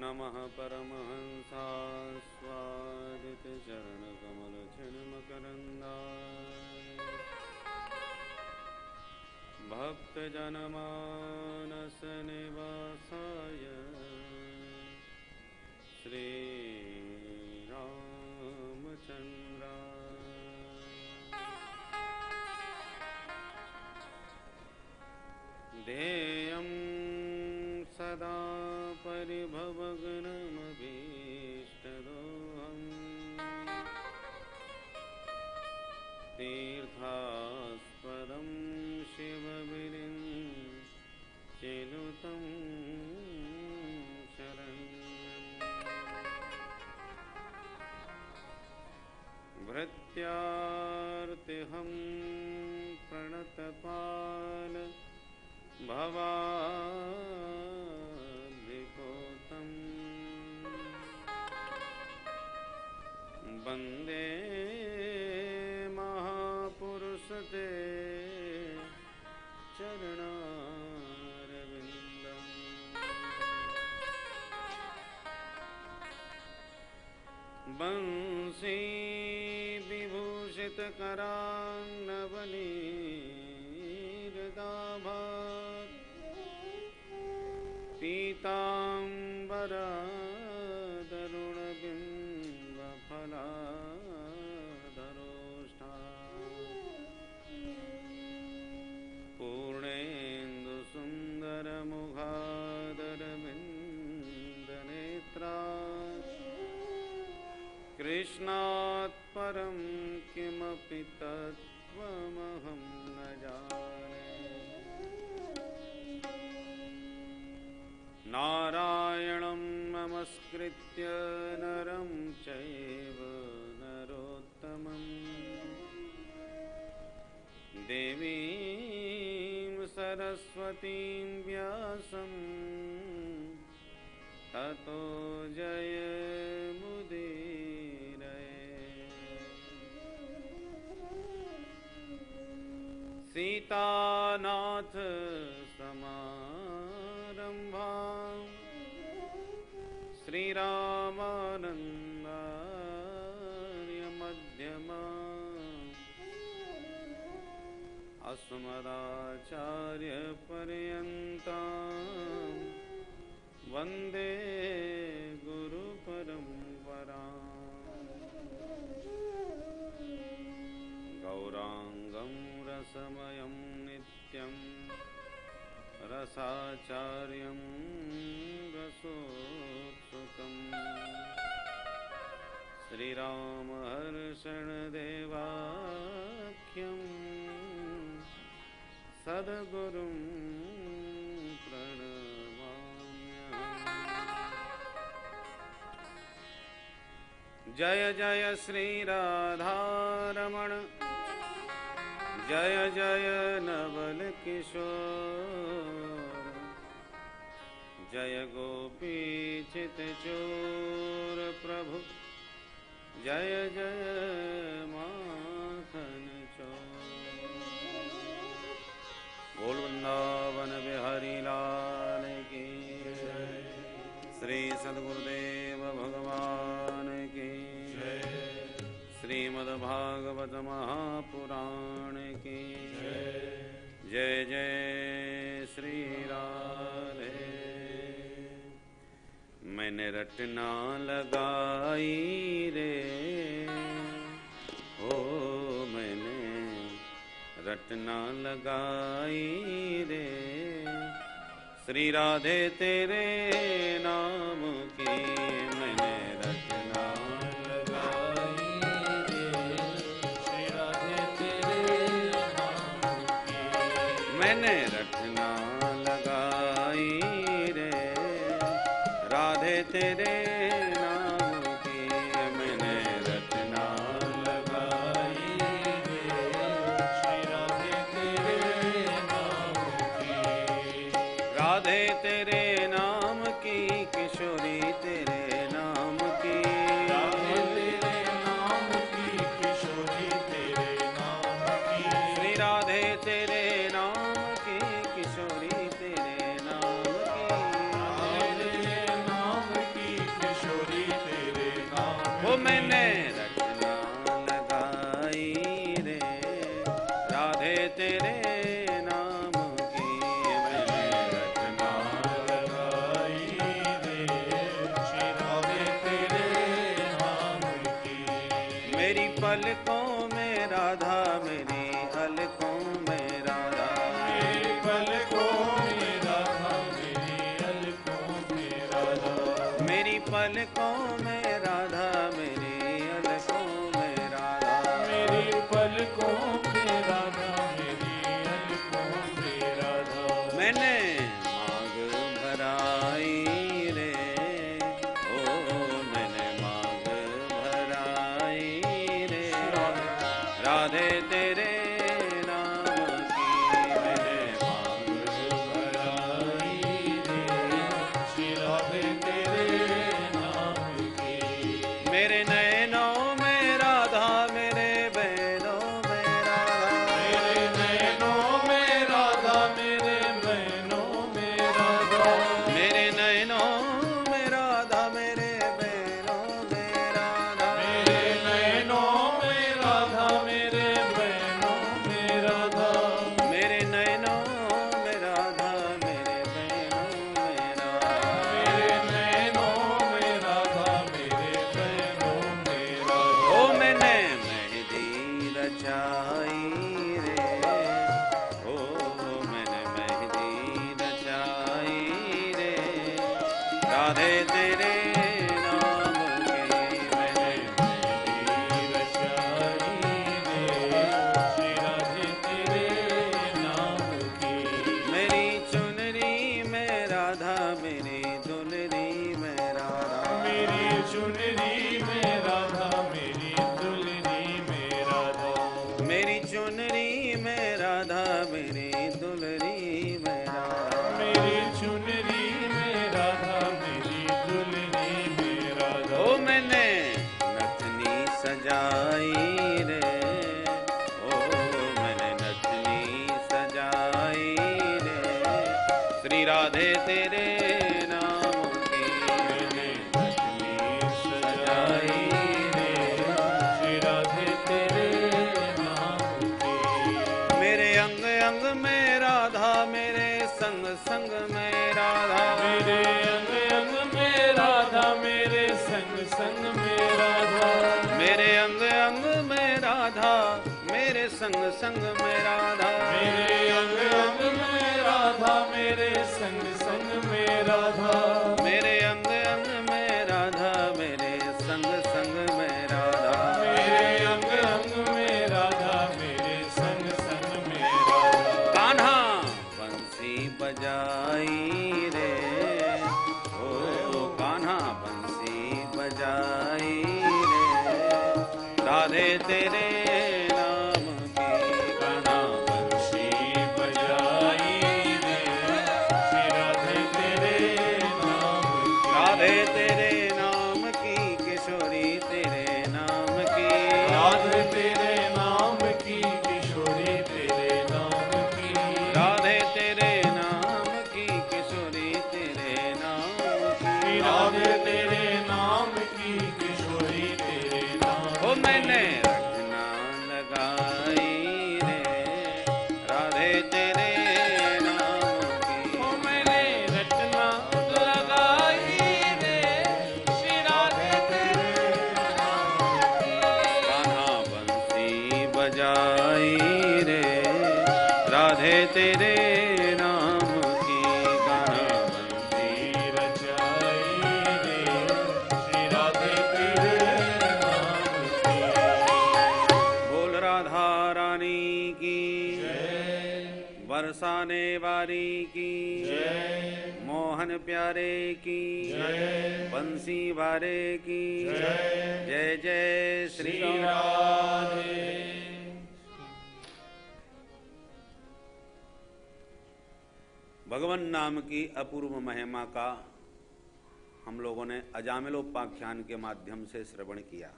नमः परमहंसास्वादित चरणकमल छिन्मकरन्दाय भक्तजनमानस निवासाय श्रीरामचन्द्राय ध्येयं सदा परिभवग्नमभीष्टदोहम् तीर्थास्पदं शिवविरिञ्चिनुतं शरण्यम् भृत्यार्तिहं प्रणतपाल भवाद्रिपोतं वन्दे महापुरुषते चरणारविन्दम् वंशी विभूषितकरान्नवनीरदाभात् पीताम्बरतरुणबिम्बफलाधरोष्ठा पूर्णेन्दुसुन्दरमुखादरविन्दनेत्रा कृष्णात् परं किमपि तत्त्वमहं न जाने। नारायणं नमस्कृत्य नरं चैव नरोत्तमं देवीं सरस्वतीं व्यासं ततो जयमुदीरये। सीतानाथ समारम्भां श्रीरामानन्दार्यमध्यमाम् अस्मदाचार्यपर्यन्तां वन्दे गुरुपरम्पराम्। गौराङ्गं रसमयं नित्यं रसाचार्यं रसोत्सुकम् श्रीरामहर्षणदेवाख्यं सद्गुरुं प्रणमाम्यहम्। जय जय श्रीराधारमण जय जय नवल किशोर जय गोपीचित चोर प्रभु जय जय माखन चोर। बोल वृंदावन बिहारी लाल की श्री सद्गुरुदेव भगवान की श्रीमद्भागवत महापुराण की जय जय श्री राधे। मैंने रटना लगाई रे ओ मैंने रटना लगाई रे श्री राधे तेरे नाम की। मैंने रटना मैंने रटना लगाई रे राधे तेरे नाम की। मैंने रटना लगाई रे श्री राधे तेरे नाम की। राधे तेरे नाम की किशोरी तेरे नाम की। राधे तेरे नाम की किशोरी तेरे नाम की। श्री राधे तेरे नाम किशोरी तेरे नाम की। मैंने रचना लगाई रे राधे तेरे नाम की, मैंने रचना लगाई रे श्री राधे तेरे नाम की। मेरी पलकों में राधा, मेरी अलकों में राधा, मेरी पलकों में राधा, मेरी अलकों में राधा, मेरी पलकों में राधा, मेरी अलकों में राधा, मेरी पलकों में राधा, मेरी अलकों में राधा। मैंने मांग भराई रे, ओ मैंने मांग भराई रे राधे तेरे नाम की, मैंने मांग भराई रे श्री राधे तेरे नाम की। मेरे नैनों में राधा, मेरे बैनों में राधा, मेरे नैनों में राधा, मेरे बैनों में राधा, मेरे नैनों में राधा, मेरे बैनों में राधा, मेरे नैनों में राधा, मेरे बैनों में राधा, मेरे नैनों में राधा, मेरे बैनों में राधा, मेरे नैनों में राधा, मेरे बैनों में राधा। ओ मैंने मेहंदी रचाई रे, ओ मैंने मेहंदी रचाई रे राधे तेरे नाम की, मैंने मेहंदी रचाई रे श्री राधे तेरे नाम की। मेरी चुनरी में राधा, मेरी दुलरी में राधा, मेरी चुनरी में राधा, मेरी दुलरी में राधा, मेरी चुनरी में राधा, मेरी दुलरी में राधा, मेरी चुनरी में राधा, मेरी दुलरी में राधा। ओ मैंने नथनी सजाई रे, ओ मैंने नथनी सजाई रे श्री राधे तेरे नाम की, मैंने नथनी सजाई रे श्री राधे तेरे नाम की। मेरे अंग अंग में राधा, मेरे संग संग में राधा, मेरे अंग अंग में राधा, मेरे संग संग में राधा, मेरे अंग अंग में राधा, मेरे संग संग में राधा, मेरे अंग अंग में राधा, मेरे संग संग में राधा, मेरे अंग अंग में राधा, मेरे संग संग में राधा, मेरे अंग अंग में राधा, मेरे संग संग में राधा। कान्हा बंसी बजाई रे, ओ कान्हा बंसी बजाई रे राधे तेरे नाम की, कान्हा बंसी बजाई रे श्री राधे तेरे नाम की, राधे तेरे नाम की, किशोरी तेरे नाम की, राधे तेरे नाम की, किशोरी तेरे नाम की, राधे तेरे नाम की, किशोरी तेरे नाम की, राधे तेरे नाम की, किशोरी तेरे नाम। ओ मैंने रचना लगाई रे राधे तेरे नाम की, ओ मैंने रचना लगाई रे श्री राधे तेरे नाम की। कान्हा बंसी बजाई रे राधे तेरे नाम की, कान्हा बंसी रचाई रे श्री राधे तेरे नाम की। बोल राधा रानी की बरसाने वाली की, मोहन प्यारे की, बंसी वाले की, जय जय श्री राधे। भगवान नाम की अपूर्व महिमा का हम लोगों ने अजामिलोपाख्यान के माध्यम से श्रवण किया।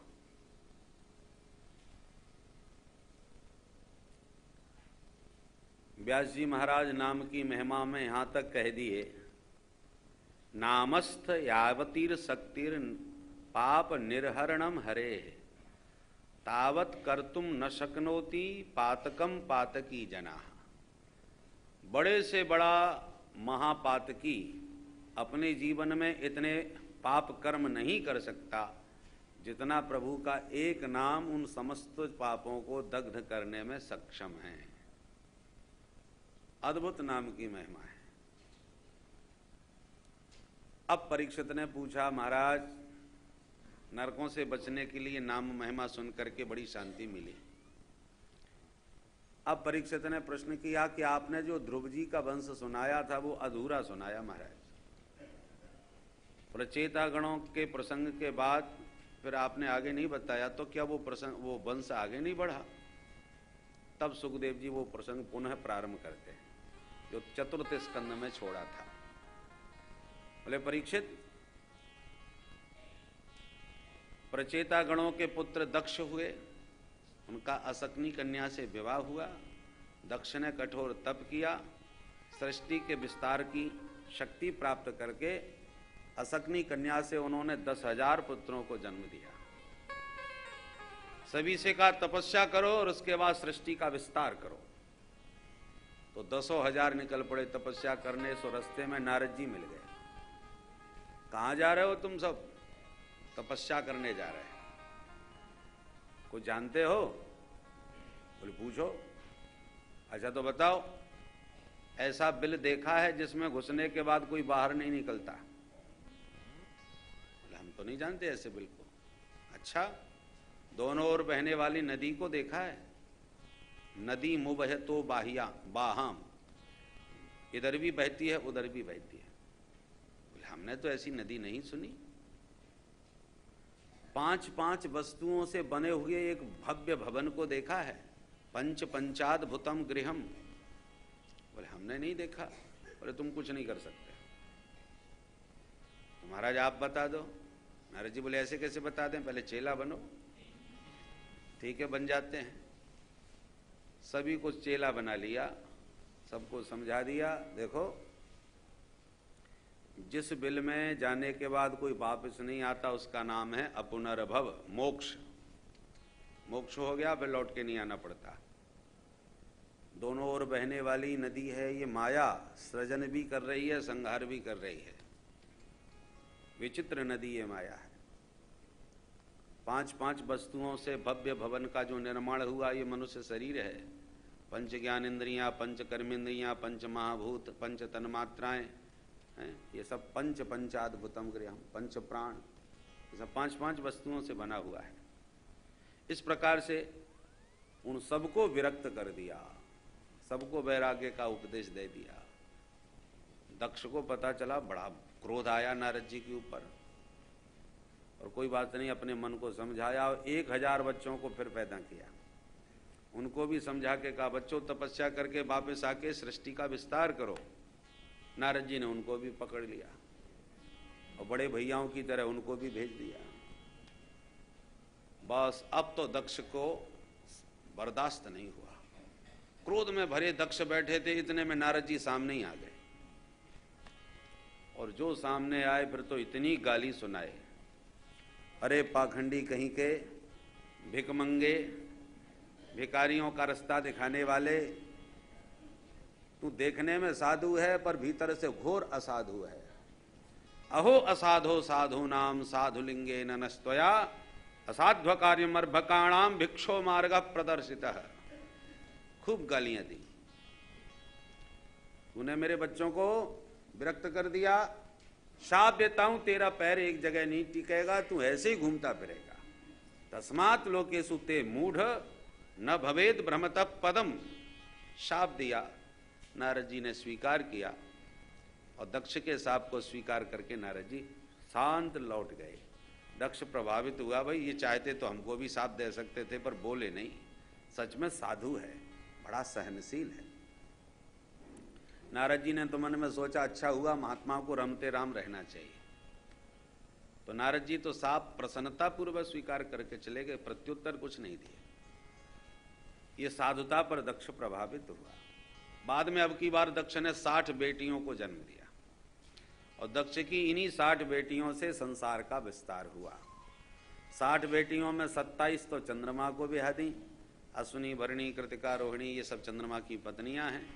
व्यास जी महाराज नाम की महिमा में यहां तक कह दिए, नामस्थ यावतीर शक्तिर पाप निर्हरणम हरे तावत कर्तुम न शक्नोति पातकम पातकी जना। बड़े से बड़ा महापातकी अपने जीवन में इतने पाप कर्म नहीं कर सकता जितना प्रभु का एक नाम उन समस्त पापों को दग्ध करने में सक्षम है। अद्भुत नाम की महिमा है। अब परीक्षित ने पूछा, महाराज नरकों से बचने के लिए नाम महिमा सुन करके बड़ी शांति मिली। अब परीक्षित ने प्रश्न किया कि आपने जो ध्रुव जी का वंश सुनाया था वो अधूरा सुनाया महाराज। प्रचेतागणों के प्रसंग के बाद फिर आपने आगे नहीं बताया, तो क्या वो वंश आगे नहीं बढ़ा? तब सुखदेव जी वो प्रसंग पुनः प्रारंभ करते हैं जो चतुर्थ स्कंद में छोड़ा था। बोले परीक्षित, प्रचेतागणों के पुत्र दक्ष हुए, उनका असकनी कन्या से विवाह हुआ। दक्ष ने कठोर तप किया, सृष्टि के विस्तार की शक्ति प्राप्त करके असकनी कन्या से उन्होंने 10,000 पुत्रों को जन्म दिया। सभी से कहा तपस्या करो और उसके बाद सृष्टि का विस्तार करो। तो 10,000 निकल पड़े तपस्या करने। सो रास्ते में नारद जी मिल गए। कहां जा रहे हो तुम सब? तपस्या करने जा रहे हैं। कुछ जानते हो? बोले पूछो। अच्छा तो बताओ, ऐसा बिल देखा है जिसमें घुसने के बाद कोई बाहर नहीं निकलता? बोले हम तो नहीं जानते ऐसे बिल को। अच्छा, दोनों ओर बहने वाली नदी को देखा है? नदी मुबह तो बाहिया बाहम, इधर भी बहती है उधर भी बहती है। बोले हमने तो ऐसी नदी नहीं सुनी। 5-5 वस्तुओं से बने हुए एक भव्य भवन को देखा है? पंचाद्भुतम गृहम। बोले हमने नहीं देखा। बोले तुम कुछ नहीं कर सकते, तो महाराज आप बता दो। नारद जी बोले ऐसे कैसे बता दें, पहले चेला बनो। ठीक है, बन जाते हैं। सभी को चेला बना लिया, सबको समझा दिया। देखो, जिस बिल में जाने के बाद कोई वापस नहीं आता उसका नाम है अपुनर्भव, मोक्ष। मोक्ष हो गया, फिर लौट के नहीं आना पड़ता। दोनों ओर बहने वाली नदी है ये माया, सृजन भी कर रही है, संहार भी कर रही है। विचित्र नदी ये माया है। 5-5 वस्तुओं से भव्य भवन का जो निर्माण हुआ ये मनुष्य शरीर है। पंच ज्ञान इंद्रियां, पंच कर्मेंद्रियां, पंच महाभूत, पंच तन्मात्राएं, ये सब पंचाद्भुतम गृहम, पंच प्राण, ये सब 5-5 वस्तुओं से बना हुआ है। इस प्रकार से उन सबको विरक्त कर दिया, सबको वैराग्य का उपदेश दे दिया। दक्ष को पता चला, बड़ा क्रोध आया नारद जी के ऊपर, और कोई बात नहीं, अपने मन को समझाया और 1000 बच्चों को फिर पैदा किया। उनको भी समझा के कहा बच्चों तपस्या करके वापस आके सृष्टि का विस्तार करो। नारद जी ने उनको भी पकड़ लिया और बड़े भैयाओं की तरह उनको भी भेज दिया। बस अब तो दक्ष को बर्दाश्त नहीं हुआ। क्रोध में भरे दक्ष बैठे थे, इतने में नारद जी सामने ही आ गए, और जो सामने आए फिर तो इतनी गाली सुनाए, अरे पाखंडी कहीं के, भिकमंगे, भिकारियों का रास्ता दिखाने वाले, तू देखने में साधु है पर भीतर से घोर असाधु है। अहो असाधो साधु नाम साधुलिंगे नस्तया असाध्व कार्यमर्भकाणाम भिक्षो मार्ग प्रदर्शितः। खूब गालियां दी। तूने मेरे बच्चों को विरक्त कर दिया, शाप देता हूं तेरा पैर एक जगह नहीं टिकेगा, तू ऐसे ही घूमता फिरेगा। तस्मात् लोकेषु ते मूढ़ न भवेद भ्रमतः पदम। शाप दिया। नारद जी ने स्वीकार किया और दक्ष के शाप को स्वीकार करके नारद जी शांत लौट गए। दक्ष प्रभावित हुआ, भाई ये चाहते तो हमको भी शाप दे सकते थे पर बोले नहीं। सच में साधु है, बड़ा सहनशील है। नारद जी ने तो मन में सोचा अच्छा हुआ महात्माओं को रमते राम रहना चाहिए। तो नारद जी तो साफ प्रसन्नता पूर्वक स्वीकार करके चले गए, प्रत्युत्तर कुछ नहीं दिए। ये साधुता पर दक्ष प्रभावित हुआ। बाद में अब की बार दक्ष ने 60 बेटियों को जन्म दिया और दक्ष की इन्हीं 60 बेटियों से संसार का विस्तार हुआ। 60 बेटियों में 27 तो चंद्रमा को ब्याह दी। अश्विनी, भरणी, कृतिका, रोहिणी, ये सब चंद्रमा की पत्नियां हैं।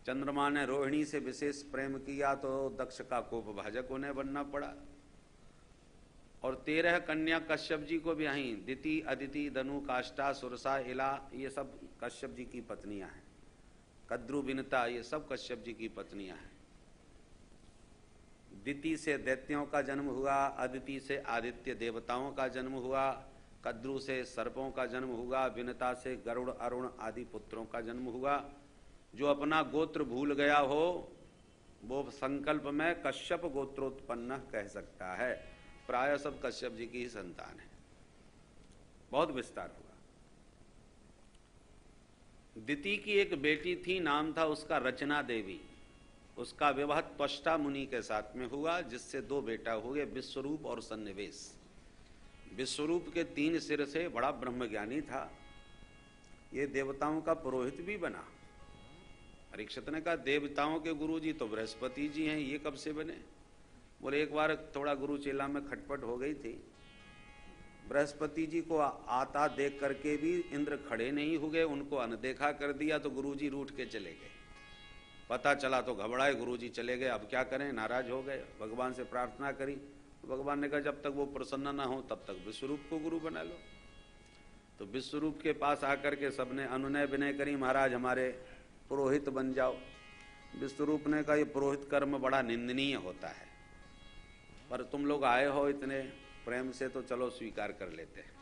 चंद्रमा ने रोहिणी से विशेष प्रेम किया तो दक्ष का कोप भाजक उन्हें बनना पड़ा। और 13 कन्या कश्यप जी को ब्याही। दिति, अदिति, दनु, काष्ठा, सुरसा, इला, ये सब कश्यप जी की पत्नियां हैं। कद्रु, विनता, ये सब कश्यप जी की पत्नियां हैं। दिति से दैत्यों का जन्म हुआ, अदिति से आदित्य देवताओं का जन्म हुआ, कद्रु से सर्पों का जन्म हुआ, विनता से गरुड़, अरुण आदि पुत्रों का जन्म हुआ। जो अपना गोत्र भूल गया हो वो संकल्प में कश्यप गोत्रोत्पन्न कह सकता है। प्राय सब कश्यप जी की ही संतान है। बहुत विस्तार हुआ। दिति की एक बेटी थी, नाम था उसका रचना देवी। उसका विवाह त्वष्टा मुनि के साथ में हुआ, जिससे 2 बेटा हुए, विश्वरूप और सन्निवेश। विश्वरूप के 3 सिर से, बड़ा ब्रह्मज्ञानी था। ये देवताओं का पुरोहित भी बना। परीक्षित ने कहा देवताओं के गुरु जी तो बृहस्पति जी हैं, ये कब से बने? बोले एक बार थोड़ा गुरु चेला में खटपट हो गई थी। बृहस्पति जी को आता देख करके भी इंद्र खड़े नहीं हुए, उनको अनदेखा कर दिया तो गुरु जी रूठ के चले गए। पता चला तो घबराए, गुरु जी चले गए। अब क्या करें, नाराज हो गए। भगवान से प्रार्थना करी तो भगवान ने कहा जब तक वो प्रसन्न ना हो तब तक विश्वरूप को गुरु बना लो। तो विश्वरूप के पास आकर के सबने अनुनय विनय करी, महाराज हमारे पुरोहित बन जाओ। विश्वरूप ने कहा ये पुरोहित कर्म बड़ा निंदनीय होता है, पर तुम लोग आए हो इतने प्रेम से तो चलो स्वीकार कर लेते हैं।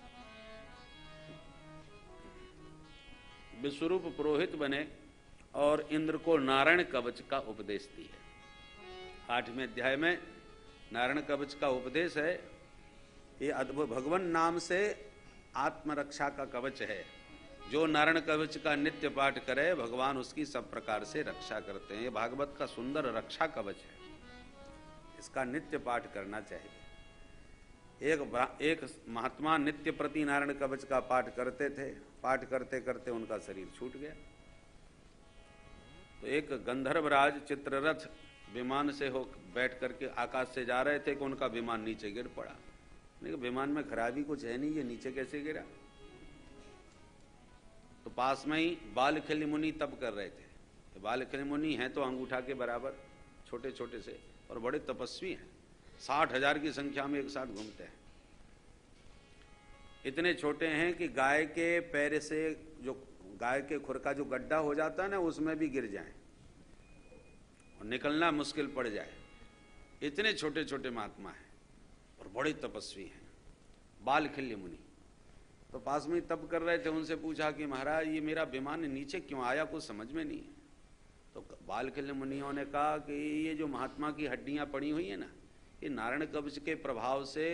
विश्वरूप पुरोहित बने और इंद्र को नारायण कवच का उपदेश दिया। 8वें अध्याय में नारायण कवच का उपदेश है। ये अद्भुत भगवान नाम से आत्मरक्षा का कवच है। जो नारायण कवच का नित्य पाठ करे भगवान उसकी सब प्रकार से रक्षा करते हैं। ये भागवत का सुंदर रक्षा कवच है, इसका नित्य पाठ करना चाहिए। एक महात्मा नित्य प्रति नारायण कवच का पाठ करते थे। पाठ करते करते उनका शरीर छूट गया। तो एक गंधर्वराज चित्ररथ विमान से हो बैठ करके आकाश से जा रहे थे कि उनका विमान नीचे गिर पड़ा। लेकिन विमान में खराबी कुछ है नहीं, ये नीचे कैसे गिरा? तो पास में ही बालखिल्य मुनि तप कर रहे थे। तो बालखिल्य मुनि हैं तो अंगूठा के बराबर, छोटे छोटे से, और बड़े तपस्वी हैं। 60,000 की संख्या में एक साथ घूमते हैं। इतने छोटे हैं कि गाय के पैर से, जो गाय के खुर का जो गड्ढा हो जाता है ना, उसमें भी गिर जाएं और निकलना मुश्किल पड़ जाए। इतने छोटे छोटे महात्मा हैं और बड़े तपस्वी हैं, बालखिल्य मुनि। तो पास में तप कर रहे थे। उनसे पूछा कि महाराज ये मेरा विमान नीचे क्यों आया, कुछ समझ में नहीं। तो बालखिल्य मुनियों ने कहा कि ये जो महात्मा की हड्डियां पड़ी हुई है ना, ये नारायण कवच के प्रभाव से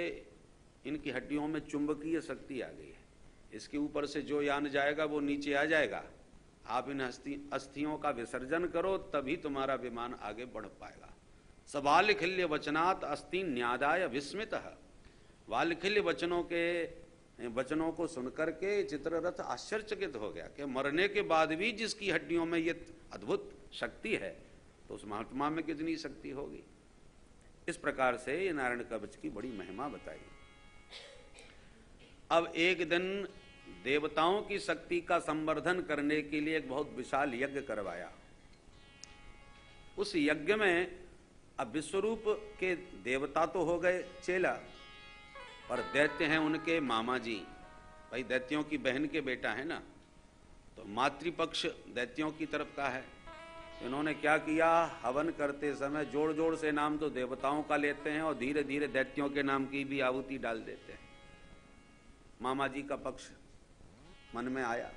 इनकी हड्डियों में चुंबकीय शक्ति आ गई है। इसके ऊपर से जो यान जाएगा वो नीचे आ जाएगा। आप इन अस्थियों का विसर्जन करो तभी तुम्हारा विमान आगे बढ़ पाएगा। सबालखिल्य वचनात् अस्ति न्यादाय विस्मितः। बालखिल्य वचनों को सुनकर के चित्ररथ आश्चर्यचकित हो गया कि मरने के बाद भी जिसकी हड्डियों में ये अद्भुत शक्ति है तो उस महात्मा में कितनी शक्ति होगी। इस प्रकार से ये नारायण कवच की बड़ी महिमा बताई। अब एक दिन देवताओं की शक्ति का संवर्धन करने के लिए एक बहुत विशाल यज्ञ करवाया। उस यज्ञ में अब विश्वरूप के देवता तो हो गए चेला, और दैत्य हैं उनके मामा जी। भाई दैत्यों की बहन के बेटा है ना, तो मातृपक्ष दैत्यों की तरफ का है। इन्होंने क्या किया, हवन करते समय जोड़ जोड़ से नाम तो देवताओं का लेते हैं और धीरे धीरे दैत्यों के नाम की भी आहुति डाल देते हैं। मामा जी का पक्ष मन में आया।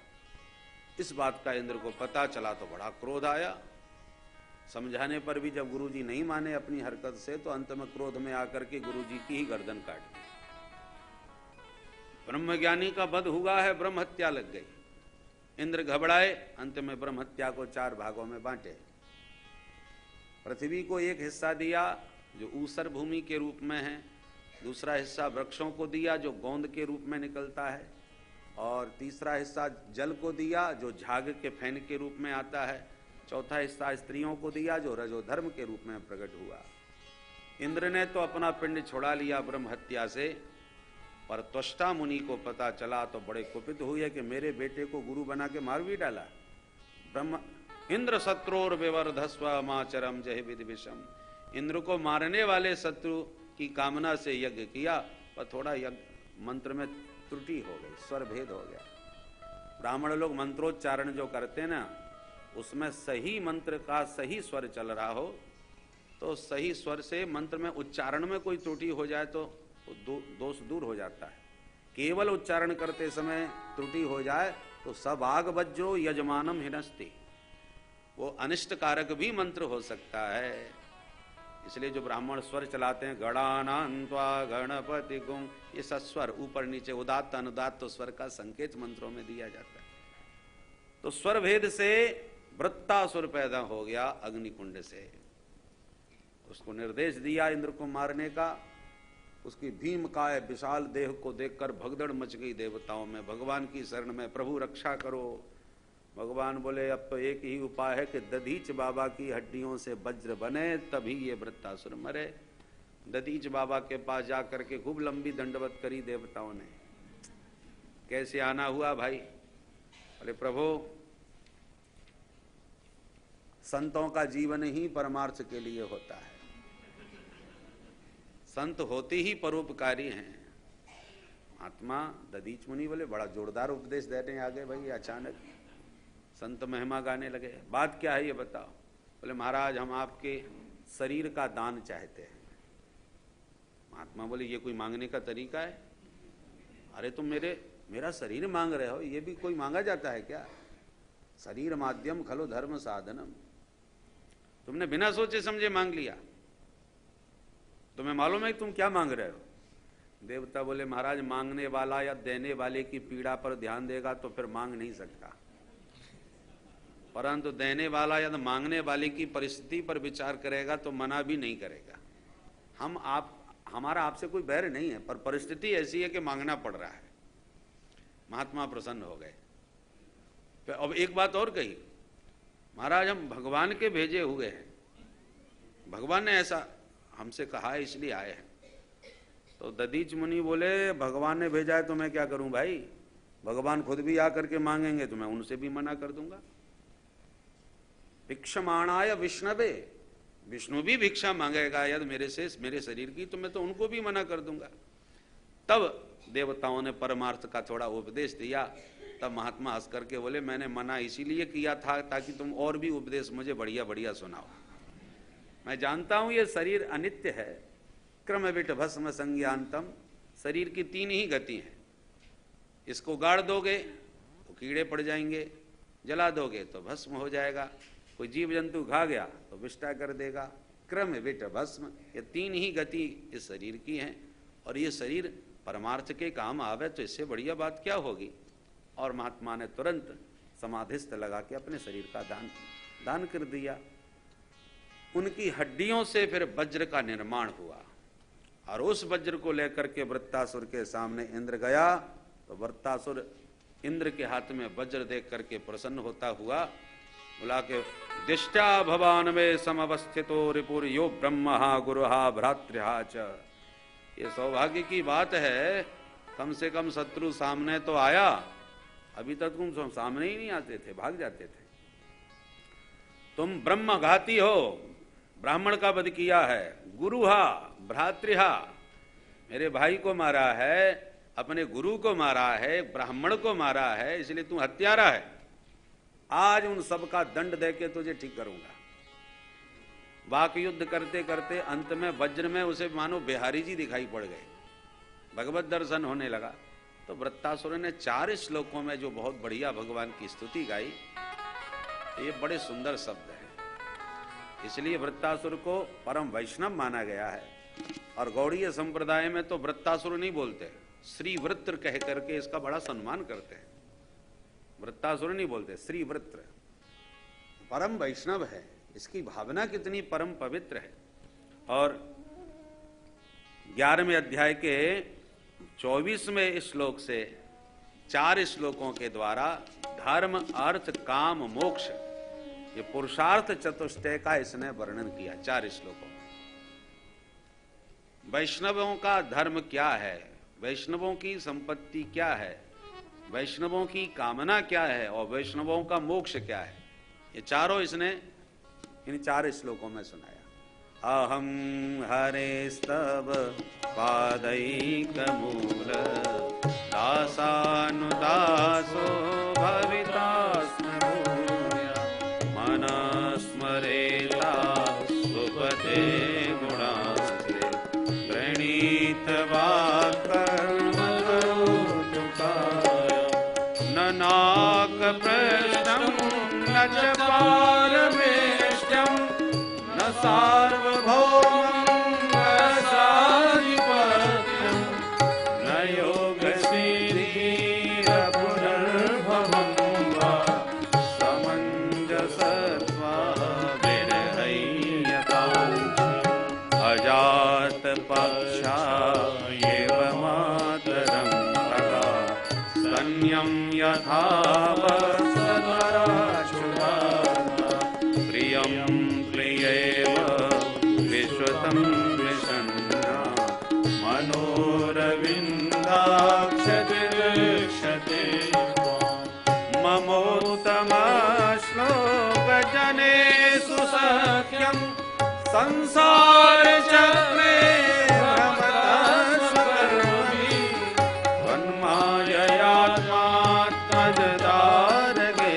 इस बात का इंद्र को पता चला तो बड़ा क्रोध आया। समझाने पर भी जब गुरुजी नहीं माने अपनी हरकत से, तो अंत में क्रोध में आकर के गुरुजी की ही गर्दन काट दी। ब्रह्मज्ञानी का वध हुआ है, ब्रह्म हत्या लग गई। इंद्र घबराए, अंत में ब्रह्म हत्या को 4 भागों में बांटे। पृथ्वी को एक हिस्सा दिया जो ऊसर भूमि के रूप में है, दूसरा हिस्सा वृक्षों को दिया जो गोंद के रूप में निकलता है, और तीसरा हिस्सा जल को दिया जो झाग के फैन के रूप में आता है, चौथा हिस्सा स्त्रियों को दिया जो रजोधर्म के रूप में प्रकट हुआ। इंद्र ने तो अपना पिंड छुड़ा लिया ब्रह्म हत्या से, पर त्वष्टा मुनि को पता चला तो बड़े कुपित हुए कि मेरे बेटे को गुरु बना के मार भी डाला। ब्रह्म इंद्र शत्रुर विवर्धस्व माचरम जय विधि विषम। इंद्र को मारने वाले शत्रु की कामना से यज्ञ किया, पर थोड़ा यज्ञ मंत्र में त्रुटि हो गई, स्वर भेद हो गया। ब्राह्मण लोग मंत्रोच्चारण जो करते हैं ना, उसमें सही मंत्र का सही स्वर चल रहा हो तो सही स्वर से मंत्र में उच्चारण में कोई त्रुटि हो जाए तो दोष दूर हो जाता है। केवल उच्चारण करते समय त्रुटि हो जाए तो सब आग बज्रो यजमानम हिनस्ति, वो अनिष्ट कारक भी मंत्र हो सकता है। इसलिए जो ब्राह्मण स्वर चलाते हैं गणानान्त्वा गणपति गुं, ये सस्वर ऊपर नीचे उदात्त अनुदात्त तो स्वर का संकेत मंत्रों में दिया जाता है। तो स्वर भेद से वृत्तासुर पैदा हो गया अग्निकुंड से। उसको निर्देश दिया इंद्र को मारने का। उसकी भीमकाय विशाल देह को देखकर भगदड़ मच गई देवताओं में। भगवान की शरण में प्रभु रक्षा करो। भगवान बोले अब तो एक ही उपाय है कि दधीच बाबा की हड्डियों से वज्र बने, तभी ये वृत्तासुर मरे। दधीच बाबा के पास जाकर के खूब लंबी दंडवत करी देवताओं ने। कैसे आना हुआ भाई? बोले प्रभु संतों का जीवन ही परमार्थ के लिए होता है। संत होते ही परोपकारी हैं। महात्मा दधीच मुनि बोले बड़ा जोरदार उपदेश देने आ गए भाई अचानक। संत महिमा गाने लगे। बात क्या है ये बताओ? बोले महाराज हम आपके शरीर का दान चाहते हैं। महात्मा बोले ये कोई मांगने का तरीका है? अरे तुम मेरा शरीर मांग रहे हो, ये भी कोई मांगा जाता है क्या? शरीर माध्यम खलो धर्म साधनम। तुमने बिना सोचे समझे मांग लिया। तुम्हें मालूम है कि तुम क्या मांग रहे हो? देवता बोले महाराज मांगने वाला या देने वाले की पीड़ा पर ध्यान देगा तो फिर मांग नहीं सकता, परंतु देने वाला या मांगने वाले की परिस्थिति पर विचार करेगा तो मना भी नहीं करेगा। हमारा आपसे कोई बैर नहीं है, पर परिस्थिति ऐसी है कि मांगना पड़ रहा है। महात्मा प्रसन्न हो गए। तो अब एक बात और कही, महाराज हम भगवान के भेजे हुए हैं, भगवान ने ऐसा हमसे कहा है इसलिए आए हैं। तो दधीच मुनि बोले भगवान ने भेजा है तो मैं क्या करूं भाई? भगवान खुद भी आकर के मांगेंगे तो मैं उनसे भी मना कर दूंगा। भिक्षमाणाय विष्णवे, विष्णु भी भिक्षा मांगेगा यदि मेरे शरीर की, तो मैं तो उनको भी मना कर दूंगा। तब देवताओं ने परमार्थ का थोड़ा उपदेश दिया। तब महात्मा हंस करके बोले मैंने मना इसीलिए किया था ताकि तुम और भी उपदेश मुझे बढ़िया बढ़िया सुनाओ। मैं जानता हूं ये शरीर अनित्य है, क्रम विट भस्म संज्ञान्तम। शरीर की 3 ही गति है। इसको गाड़ दोगे तो कीड़े पड़ जाएंगे, जला दोगे तो भस्म हो जाएगा, कोई जीव जंतु खा गया तो विष्टा कर देगा। क्रम विट भस्म, ये 3 ही गति इस शरीर की हैं। और ये शरीर परमार्थ के काम आवे तो इससे बढ़िया बात क्या होगी? और महात्मा ने तुरंत समाधिस्थ लगा के अपने शरीर का दान कर दिया। उनकी हड्डियों से फिर वज्र का निर्माण हुआ और उस वज्र को लेकर के वृत्तासुर के सामने इंद्र गया तो वृत्तासुर इंद्र के हाथ में वज्र देख करके प्रसन्न होता हुआ बुला के दिष्टा भवान में समवस्थितो रिपुर यो ब्रह्महा गुरुहा भ्रातृहा च। ये सौभाग्य की बात है, कम से कम शत्रु सामने तो आया। अभी तक तुम सामने ही नहीं आते थे, भाग जाते थे। तुम ब्रह्म घाती हो, ब्राह्मण का वध किया है। गुरुहा भ्रातृहा, मेरे भाई को मारा है, अपने गुरु को मारा है, ब्राह्मण को मारा है, इसलिए तू हत्यारा है। आज उन सब का दंड देके तुझे ठीक करूंगा। वाक युद्ध करते करते अंत में वज्र में उसे मानो बिहारी जी दिखाई पड़ गए, भगवत दर्शन होने लगा। तो वृत्तासुर ने 4 श्लोकों में जो बहुत बढ़िया भगवान की स्तुति गाई, ये बड़े सुंदर शब्द हैं। इसलिए वृत्तासुर को परम वैष्णव माना गया है। और गौड़ीय संप्रदाय में तो वृत्तासुर नहीं बोलते, श्री वृत्र कह करके इसका बड़ा सम्मान करते हैं। वृत्तासुर नहीं बोलते, श्री वृत्र परम वैष्णव है। इसकी भावना कितनी परम पवित्र है। और 11वें अध्याय के 24वें श्लोक से 4 श्लोकों के द्वारा धर्म अर्थ काम मोक्ष, ये पुरुषार्थ चतुष्टय का इसने वर्णन किया 4 श्लोकों। वैष्णवों का धर्म क्या है, वैष्णवों की संपत्ति क्या है, वैष्णवों की कामना क्या है और वैष्णवों का मोक्ष क्या है, ये चारों इसने इन 4 श्लोकों में सुनाया। अहम हरेस्तव पादैकमूल दासानुदासो भवितास्मि भूया मनः स्मरेता सुपते गुणास्ते प्रणीतवा कर्म करोतु काय न नाकपृष्ठं न च पारमेष्ठ्यं न सार्वभौमं न साधिपत्यं न योगसिद्धिरपुनर्भवं वा समञ्जसत्वाभिर्हय्यताञ्चि अजातपक्षा एव मातरं तथा स्तन्यं यथा वत्सधराच्युता प्रियं प्रियेव विश्वतं विषण्णा मनोरविन्दाक्षतिर्क्षते ममोत्तमश्लोकजनेषु सख्यं संसारचक्रे भ्रमतस्वकर्मभिः तन्माययात्मात्मजदारगे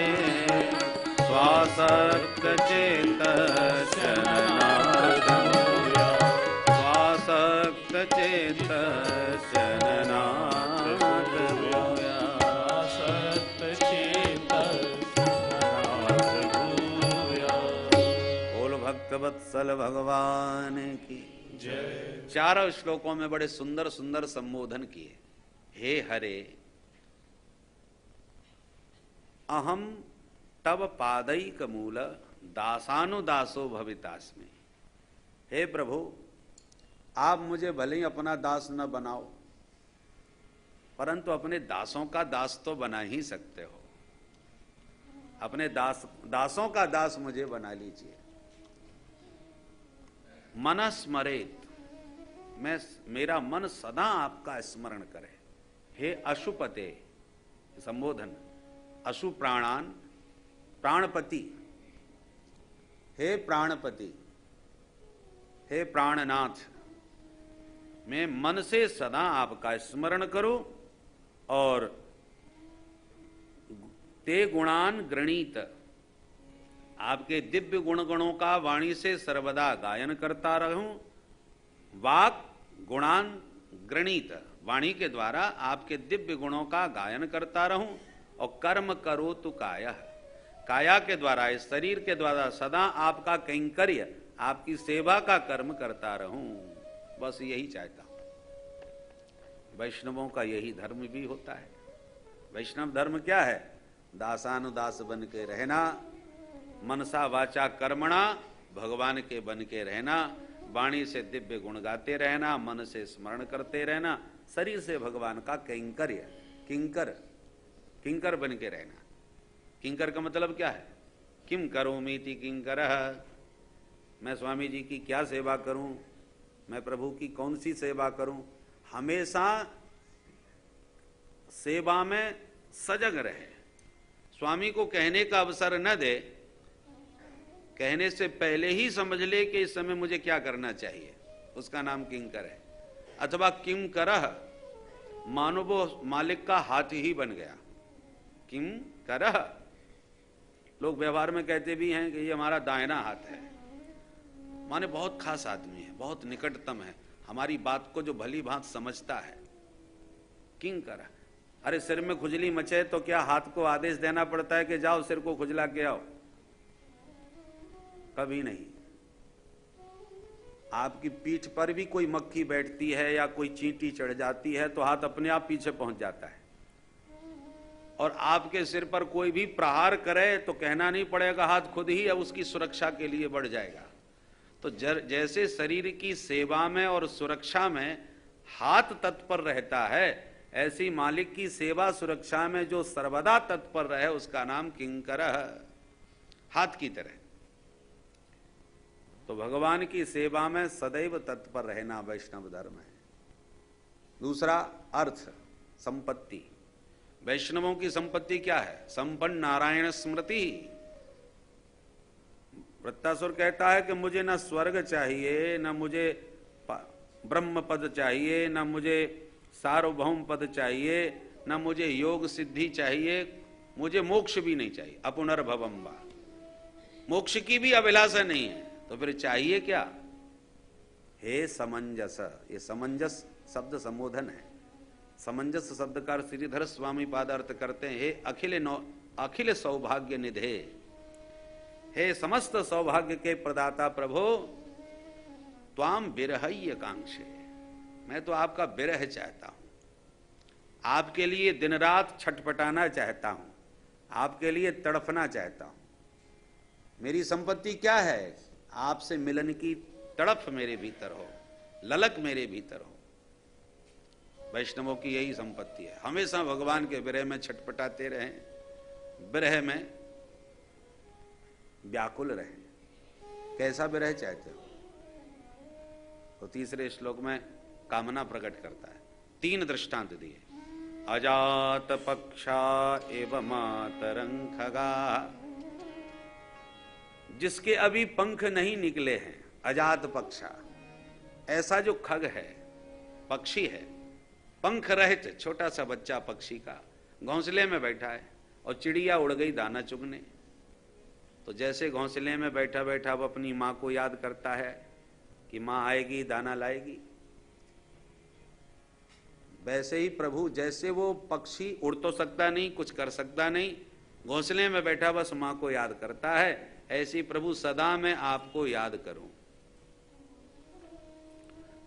स्वासक्तचेतश्चननादभूया स्वासक्तचेतश्चननादभूया स्वासक्तचेतश्चननादभूया। बोल भक्तवत्सल भगवान की जय। 4 श्लोकों में बड़े सुंदर सुंदर संबोधन किए। हे हरे अहम तब पादैक मूल दासानुदासो भवितास्मि। हे प्रभु आप मुझे भले ही अपना दास न बनाओ, परंतु अपने दासों का दास तो बना ही सकते हो। अपने दासों का दास मुझे बना लीजिए। मन स्मरेत, मेरा मन सदा आपका स्मरण करे। हे अशुपते, संबोधन अशु प्राणान प्राणपति, हे प्राणपति, हे प्राणनाथ, मैं मन से सदा आपका स्मरण करूं और ते गुणान गृणीत, आपके दिव्य गुणगणों का वाणी से सर्वदा गायन करता रहूं। वाक गुणान गृणीत, वाणी के द्वारा आपके दिव्य गुणों का गायन करता रहूं। और कर्म करो तु काया, काया के द्वारा, इस शरीर के द्वारा सदा आपका कैंकर्य, आपकी सेवा का कर्म करता रहूं। बस यही चाहता हूं। वैष्णवों का यही धर्म भी होता है। वैष्णव धर्म क्या है? दासानुदास बन के रहना, मनसा वाचा कर्मणा, भगवान के बन के रहना, वाणी से दिव्य गुण गाते रहना, मन से स्मरण करते रहना, शरीर से भगवान का कैंकर्य, किंकर बन के रहना। किंकर का मतलब क्या है? किम करोमीति किंकरः, मैं स्वामी जी की क्या सेवा करूं, मैं प्रभु की कौन सी सेवा करूं। हमेशा सेवा में सजग रहे, स्वामी को कहने का अवसर न दे, कहने से पहले ही समझ ले कि इस समय मुझे क्या करना चाहिए, उसका नाम किंकर है। अथवा किम करह, मानो वो मालिक का हाथ ही बन गया। किम करह, लोग व्यवहार में कहते भी हैं कि ये हमारा दाहिना हाथ है, माने बहुत खास आदमी है, बहुत निकटतम है, हमारी बात को जो भली भांत समझता है। किंकर, अरे सिर में खुजली मचे तो क्या हाथ को आदेश देना पड़ता है कि जाओ सिर को खुजला के आओ? कभी नहीं। आपकी पीठ पर भी कोई मक्खी बैठती है या कोई चींटी चढ़ जाती है तो हाथ अपने आप पीछे पहुंच जाता है। और आपके सिर पर कोई भी प्रहार करे तो कहना नहीं पड़ेगा, हाथ खुद ही अब उसकी सुरक्षा के लिए बढ़ जाएगा। तो जैसे शरीर की सेवा में और सुरक्षा में हाथ तत्पर रहता है, ऐसी मालिक की सेवा सुरक्षा में जो सर्वदा तत्पर रहे उसका नाम किंकर, हाथ की तरह। तो भगवान की सेवा में सदैव तत्पर रहना वैष्णव धर्म है। दूसरा अर्थ, संपत्ति। वैष्णवों की संपत्ति क्या है? संपन्न नारायण स्मृति। वृत्तासुर कहता है कि मुझे न स्वर्ग चाहिए, न मुझे ब्रह्म पद चाहिए, न मुझे सार्वभौम पद चाहिए, न मुझे योग सिद्धि चाहिए, मुझे मोक्ष भी नहीं चाहिए। अपुनर्भवम वा, मोक्ष की भी अभिलाषा नहीं है, तो फिर चाहिए क्या? हे समंजस। ये समंजस शब्द संबोधन है। समंजस शब्द का श्रीधर स्वामी पाद अर्थ करते हैं, हे अखिल सौभाग्य निधे, हे समस्त सौभाग्य के प्रदाता प्रभो, त्वाम विरहय्य कांक्षे, मैं तो आपका विरह चाहता हूं, आपके लिए दिन रात छटपटाना चाहता हूं, आपके लिए तड़फना चाहता हूं। मेरी संपत्ति क्या है? आपसे मिलन की तड़फ मेरे भीतर हो, ललक मेरे भीतर हो। वैष्णवों की यही संपत्ति है, हमेशा भगवान के विरह में छटपटाते रहें, विरह में व्याकुल रहें। कैसा विरह चाहते हो? तो तीसरे श्लोक में कामना प्रकट करता है। 3 दृष्टांत दिए, अजात पक्षा एवं मातरं खगा, जिसके अभी पंख नहीं निकले हैं, अजात पक्षा, ऐसा जो खग है, पक्षी है, पंख रहित छोटा सा बच्चा पक्षी का घोंसले में बैठा है और चिड़िया उड़ गई दाना चुगने। तो जैसे घोंसले में बैठा बैठा वो अपनी माँ को याद करता है कि माँ आएगी दाना लाएगी, वैसे ही प्रभु, जैसे वो पक्षी उड़ तो सकता नहीं, कुछ कर सकता नहीं, घोंसले में बैठा बस माँ को याद करता है, ऐसी प्रभु सदा मैं आपको याद करूं।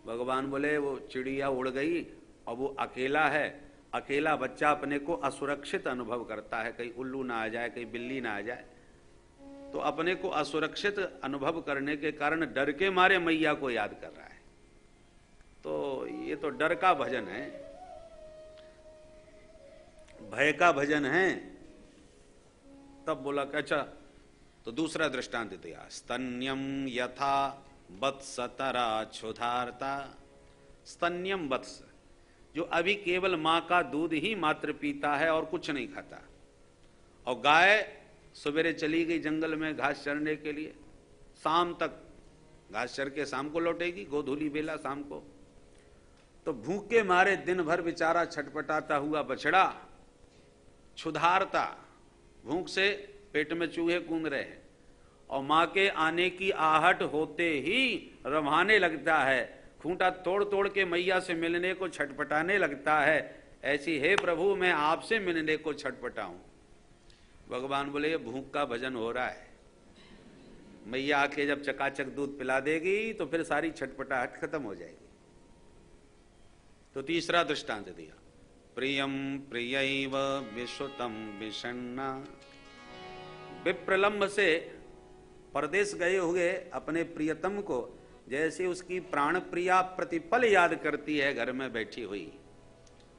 भगवान बोले वो चिड़िया उड़ गई और वो अकेला है, अकेला बच्चा अपने को असुरक्षित अनुभव करता है, कहीं उल्लू ना आ जाए, कहीं बिल्ली ना आ जाए, तो अपने को असुरक्षित अनुभव करने के कारण डर के मारे मैया को याद कर रहा है। तो ये तो डर का भजन है, भय का भजन है। तब बोला कि अच्छा, तो दूसरा दृष्टांत दिया, स्तन्यम यथा वत्सतरा क्षुधार्ता। स्तन्यम वत्स, जो अभी केवल मां का दूध ही मात्र पीता है और कुछ नहीं खाता, और गाय सवेरे चली गई जंगल में घास चरने के लिए, शाम तक घास चर के शाम को लौटेगी, गोधूली बेला शाम को। तो भूख के मारे दिन भर बेचारा छटपटाता हुआ बछड़ा क्षुधारता, भूख से पेट में चूहे कूद रहे हैं, और मां के आने की आहट होते ही रवाने लगता है, खूंटा तोड़ तोड़ के मैया से मिलने को छटपटाने लगता है। ऐसी हे प्रभु मैं आपसे मिलने को छटपटाऊं। भगवान बोले ये भूख का भजन हो रहा है, मैया आके जब चकाचक दूध पिला देगी तो फिर सारी छटपटाहट खत्म हो जाएगी। तो तीसरा दृष्टांत दिया, प्रियम प्रियैव विश्वतम विषण्णा। विप्रलंब से परदेश गए हुए अपने प्रियतम को जैसे उसकी प्राण प्रिया प्रतिपल याद करती है घर में बैठी हुई,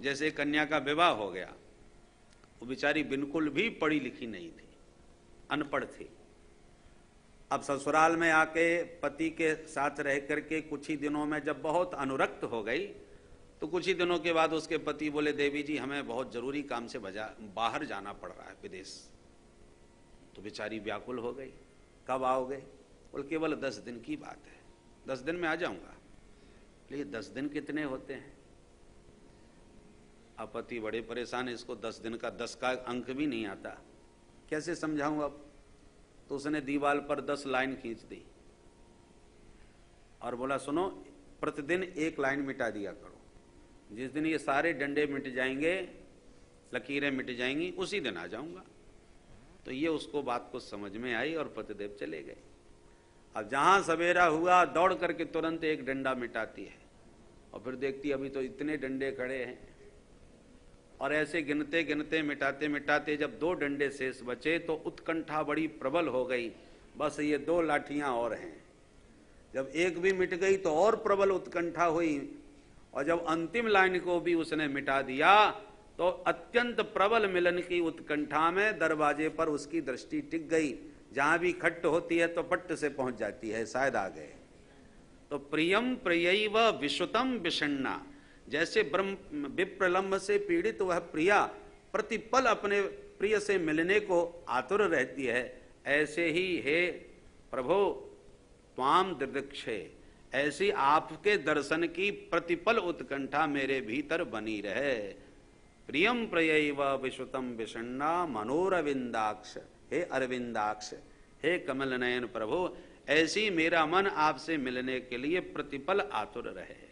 जैसे कन्या का विवाह हो गया, वो बेचारी बिल्कुल भी पढ़ी लिखी नहीं थी, अनपढ़ थी। अब ससुराल में आके पति के साथ रह करके कुछ ही दिनों में जब बहुत अनुरक्त हो गई, तो कुछ ही दिनों के बाद उसके पति बोले देवी जी हमें बहुत जरूरी काम से बाहर जाना पड़ रहा है, विदेश। तो बेचारी व्याकुल हो गई, कब आओगे? बोले केवल 10 दिन की बात है, 10 दिन में आ जाऊंगा। लेकिन 10 दिन कितने होते हैं? अब पति बड़े परेशान है, इसको 10 दिन का 10 का अंक भी नहीं आता, कैसे समझाऊं अब? तो उसने दीवार पर 10 लाइन खींच दी और बोला सुनो, प्रतिदिन 1 लाइन मिटा दिया करो, जिस दिन ये सारे डंडे मिट जाएंगे, लकीरें मिट जाएंगी, उसी दिन आ जाऊंगा। तो ये उसको बात को समझ में आई और पतिदेव चले गए। अब जहां सवेरा हुआ दौड़ करके तुरंत 1 डंडा मिटाती है और फिर देखती अभी तो इतने डंडे खड़े हैं, और ऐसे गिनते गिनते मिटाते मिटाते जब 2 डंडे शेष बचे तो उत्कंठा बड़ी प्रबल हो गई, बस ये 2 लाठियां और हैं। जब एक भी मिट गई तो और प्रबल उत्कंठा हुई, और जब अंतिम लाइन को भी उसने मिटा दिया तो अत्यंत प्रबल मिलन की उत्कंठा में दरवाजे पर उसकी दृष्टि टिक गई। जहां भी खट्ट होती है तो पट्ट से पहुंच जाती है, शायद आ गए। तो प्रियम प्रियैव विश्रुतम विषण्णा, जैसे ब्रह्म विप्रलंब से पीड़ित वह प्रिया प्रतिपल अपने प्रिय से मिलने को आतुर रहती है, ऐसे ही हे प्रभो त्वाम दिदृक्षे, ऐसी आपके दर्शन की प्रतिपल उत्कंठा मेरे भीतर बनी रहे। प्रियम प्रियैव विश्रुतम विषण्णा मनोरविंदाक्ष, हे अरविंदाक्ष, हे कमल नयन प्रभु, ऐसी मेरा मन आपसे मिलने के लिए प्रतिपल आतुर रहे।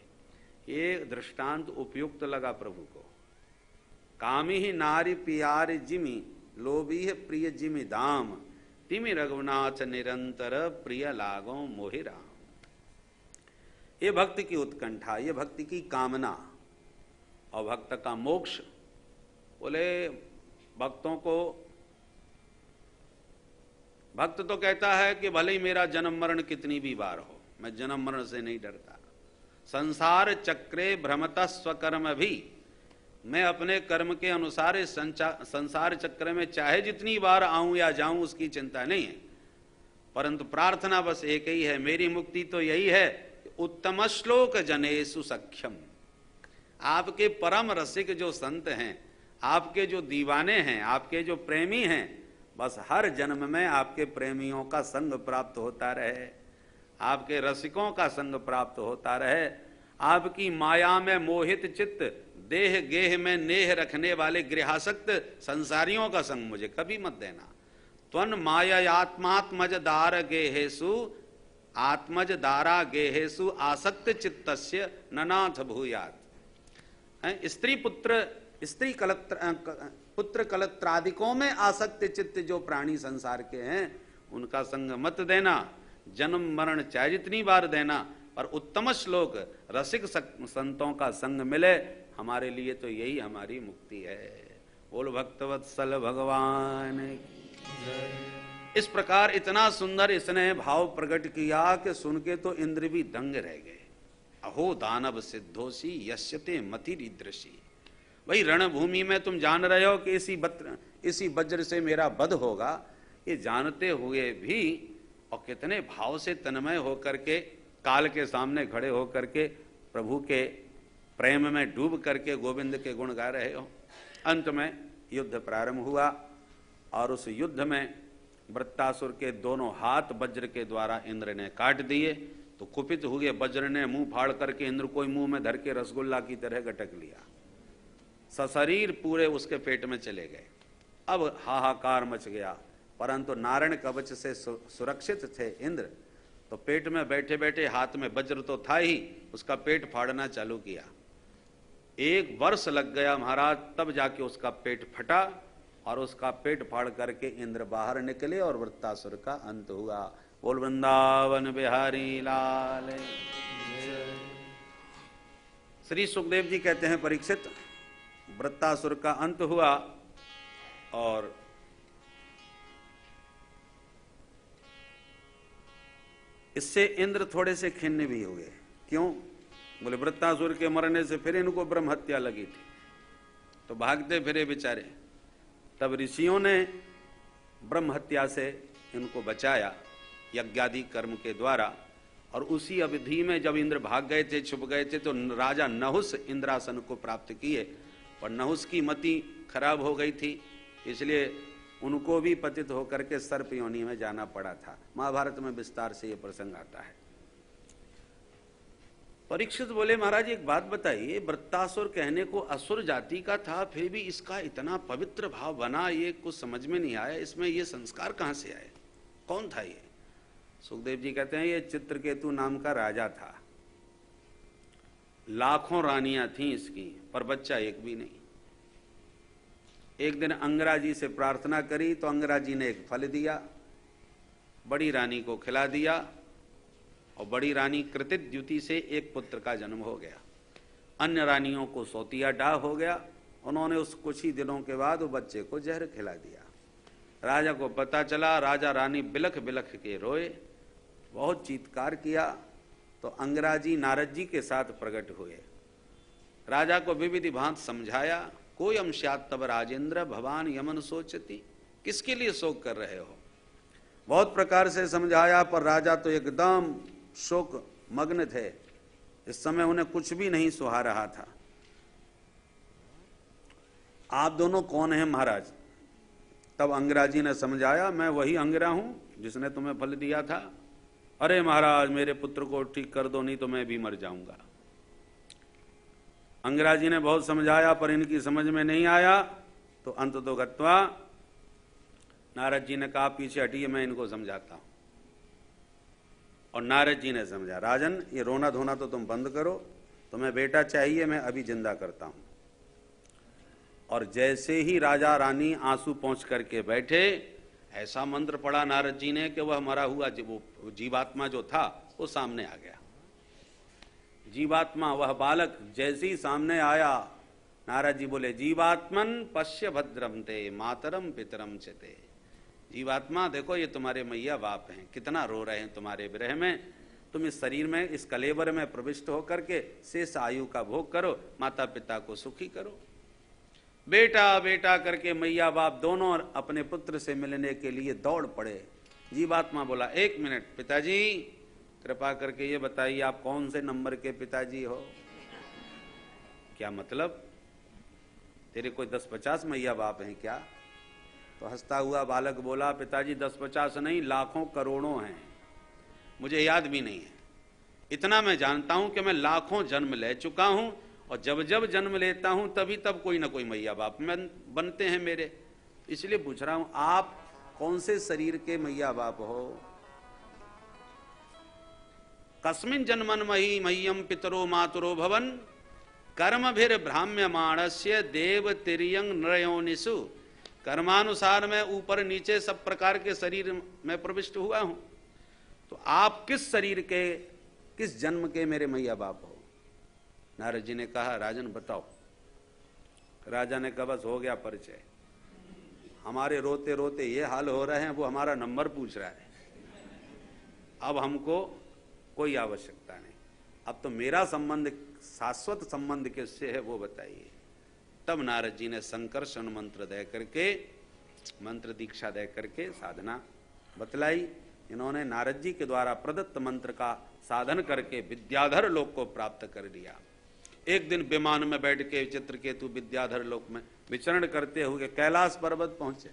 ये दृष्टांत उपयुक्त लगा प्रभु को। कामी ही नारी पियार जिमि, लोभी है प्रिय जिमि दाम, तिमि रघुनाथ निरंतर प्रिय लागो मोहि राम। ये भक्ति की उत्कंठा, ये भक्ति की कामना और भक्त का मोक्ष। बोले भक्तों को, भक्त तो कहता है कि भले ही मेरा जन्म मरण कितनी भी बार हो, मैं जन्म मरण से नहीं डरता। संसार चक्रे भ्रमता स्वकर्म भी, मैं अपने कर्म के अनुसार इस संसार चक्र में चाहे जितनी बार आऊं या जाऊं उसकी चिंता नहीं है, परंतु प्रार्थना बस एक ही है, मेरी मुक्ति तो यही है, उत्तम श्लोक जनेषु सख्यम। आपके परम रसिक जो संत हैं, आपके जो दीवाने हैं, आपके जो प्रेमी हैं, बस हर जन्म में आपके प्रेमियों का संग प्राप्त होता रहे, आपके रसिकों का संग प्राप्त होता रहे। आपकी माया में मोहित चित्त, देह गेह में नेह रखने वाले गृहासक्त संसारियों का संग मुझे कभी मत देना। त्वन मायात्मात्मज दार गेहेसु, आत्मज दारा गेहेसु आसक्त चित्तस्य ननाथ भूयात। स्त्री पुत्र, स्त्री पुत्र कलत्रादिकों में आसक्त चित्त जो प्राणी संसार के हैं, उनका संग मत देना। जन्म मरण चाहे जितनी बार देना, पर उत्तम श्लोक रसिक संतों का संग मिले, हमारे लिए तो यही हमारी मुक्ति है। बोल भक्तवत्सल भगवान। इस प्रकार इतना सुंदर इसने भाव प्रकट किया कि सुन के तो इंद्र भी दंग रह गए। अहो दानव सिद्धोसी यस्यते मतिरीदृशी। भाई रणभूमि में तुम जान रहे हो कि इसी वज्र से मेरा वध होगा, ये जानते हुए भी और कितने भाव से तन्मय होकर के काल के सामने खड़े होकर के प्रभु के प्रेम में डूब करके गोविंद के गुण गा रहे हो। अंत में युद्ध प्रारंभ हुआ और उस युद्ध में वृत्तासुर के दोनों हाथ वज्र के द्वारा इंद्र ने काट दिए। तो कुपित हुए वज्र ने मुंह फाड़ करके इंद्र को मुंह में धर के रसगुल्ला की तरह गटक लिया, सशरीर पूरे उसके पेट में चले गए। अब हाहाकार मच गया, परंतु नारायण कवच से सुरक्षित थे इंद्र, तो पेट में बैठे बैठे हाथ में वज्र तो था ही, उसका पेट फाड़ना चालू किया। 1 वर्ष लग गया महाराज, तब जाके उसका पेट फटा और उसका पेट फाड़ करके इंद्र बाहर निकले और वृत्तासुर का अंत हुआ। बोल वृंदावन बिहारी लाल। श्री सुखदेव जी कहते हैं, परीक्षित, वृत्तासुर का अंत हुआ और इससे इंद्र थोड़े से खिन्न भी हुए। क्यों? बोले वृत्तासुर के मरने से फिर इनको ब्रह्म हत्या लगी थी, तो भागते फिरे बेचारे। तब ऋषियों ने ब्रह्म हत्या से इनको बचाया यज्ञादि कर्म के द्वारा। और उसी अवधि में जब इंद्र भाग गए थे, छुप गए थे, तो राजा नहुस इंद्रासन को प्राप्त किए, पर नहुस की मति खराब हो गई थी, इसलिए उनको भी पतित होकर के सर्प योनि में जाना पड़ा था। महाभारत में विस्तार से यह प्रसंग आता है। परीक्षित बोले, महाराज एक बात बताइए, वृत्तासुर कहने को असुर जाति का था, फिर भी इसका इतना पवित्र भाव बना, ये कुछ समझ में नहीं आया। इसमें ये संस्कार कहाँ से आए? कौन था ये? सुखदेव जी कहते हैं, ये चित्रकेतु नाम का राजा था। लाखों रानियां थीं इसकी, पर बच्चा एक भी नहीं। एक दिन अंगरा जी से प्रार्थना करी तो अंगरा जी ने एक फल दिया, बड़ी रानी को खिला दिया, और बड़ी रानी कृतिद्युति से एक पुत्र का जन्म हो गया। अन्य रानियों को सोतिया डाह हो गया। उन्होंने उस कुछ ही दिनों के बाद वो बच्चे को जहर खिला दिया। राजा को पता चला, राजा रानी बिलख बिलख के रोए, बहुत चीत्कार किया। तो अंगरा जी नारद जी के साथ प्रकट हुए, राजा को विविधि भांत समझाया। कोई स्यात् तब राजेंद्र भवान यमन सोचती, किसके लिए शोक कर रहे हो? बहुत प्रकार से समझाया, पर राजा तो एकदम शोक मग्न थे। इस समय उन्हें कुछ भी नहीं सुहा रहा था। आप दोनों कौन हैं महाराज? तब अंगिरा जी ने समझाया, मैं वही अंगिरा हूं जिसने तुम्हें फल दिया था। अरे महाराज, मेरे पुत्र को ठीक कर दो, नहीं तो मैं भी मर जाऊंगा। अंगिरा जी ने बहुत समझाया, पर इनकी समझ में नहीं आया। तो अंत तो गत्वा नारद जी ने कहा, पीछे हटिए, मैं इनको समझाता हूं। और नारद जी ने समझा, राजन ये रोना धोना तो तुम बंद करो, तुम्हें बेटा चाहिए, मैं अभी जिंदा करता हूं। और जैसे ही राजा रानी आंसू पहुंच करके बैठे, ऐसा मंत्र पड़ा नारद जी ने कि वह मरा हुआ वो जीवात्मा जो था वो सामने आ गया। जीवात्मा, वह बालक जैसे ही सामने आया, नारद जी बोले, जीवात्मन पश्य भद्रम ते मातरम पितरम चिते। जीवात्मा देखो, ये तुम्हारे मैया बाप हैं, कितना रो रहे हैं तुम्हारे विरह में। तुम इस शरीर में, इस कलेवर में प्रविष्ट होकर के शेष आयु का भोग करो, माता पिता को सुखी करो। बेटा बेटा करके मैया बाप दोनों अपने पुत्र से मिलने के लिए दौड़ पड़े। जीवात्मा बोला, एक मिनट पिताजी, कृपा करके ये बताइए आप कौन से नंबर के पिताजी हो? क्या मतलब, तेरे कोई 10-50 मैया बाप हैं क्या? तो हंसता हुआ बालक बोला, पिताजी 10-50 नहीं, लाखों करोड़ों हैं, मुझे याद भी नहीं है। इतना मैं जानता हूं कि मैं लाखों जन्म ले चुका हूं, और जब जब जन्म लेता हूं तभी तब कोई ना कोई मैया बाप बनते हैं मेरे। इसलिए पूछ रहा हूं, आप कौन से शरीर के मैया बाप हो? कस्मिन् जन्मन्महि मह्यम पितरो मातरो भवन कर्मभिर भ्राम्यमाणस्य देव तिर्यंग नरयोनिषु। कर्मानुसार मैं ऊपर नीचे सब प्रकार के शरीर में प्रविष्ट हुआ हूं। तो आप किस शरीर के, किस जन्म के मेरे मैया बाप हो? नारद जी ने कहा, राजन बताओ। राजा ने कहा, बस हो गया परिचय, हमारे रोते रोते ये हाल हो रहे हैं, वो हमारा नंबर पूछ रहा है, अब हमको कोई आवश्यकता नहीं, अब तो मेरा संबंध, शाश्वत संबंध किससे है वो बताइए। तब नारद जी ने संकर्षण मंत्र दे करके, मंत्र दीक्षा दे करके साधना बतलाई। इन्होंने नारद जी के द्वारा प्रदत्त मंत्र का साधन करके विद्याधर लोक को प्राप्त कर लिया। एक दिन विमान में बैठ के चित्रकेतु विद्याधर लोक में विचरण करते हुए कैलाश पर्वत पहुंचे।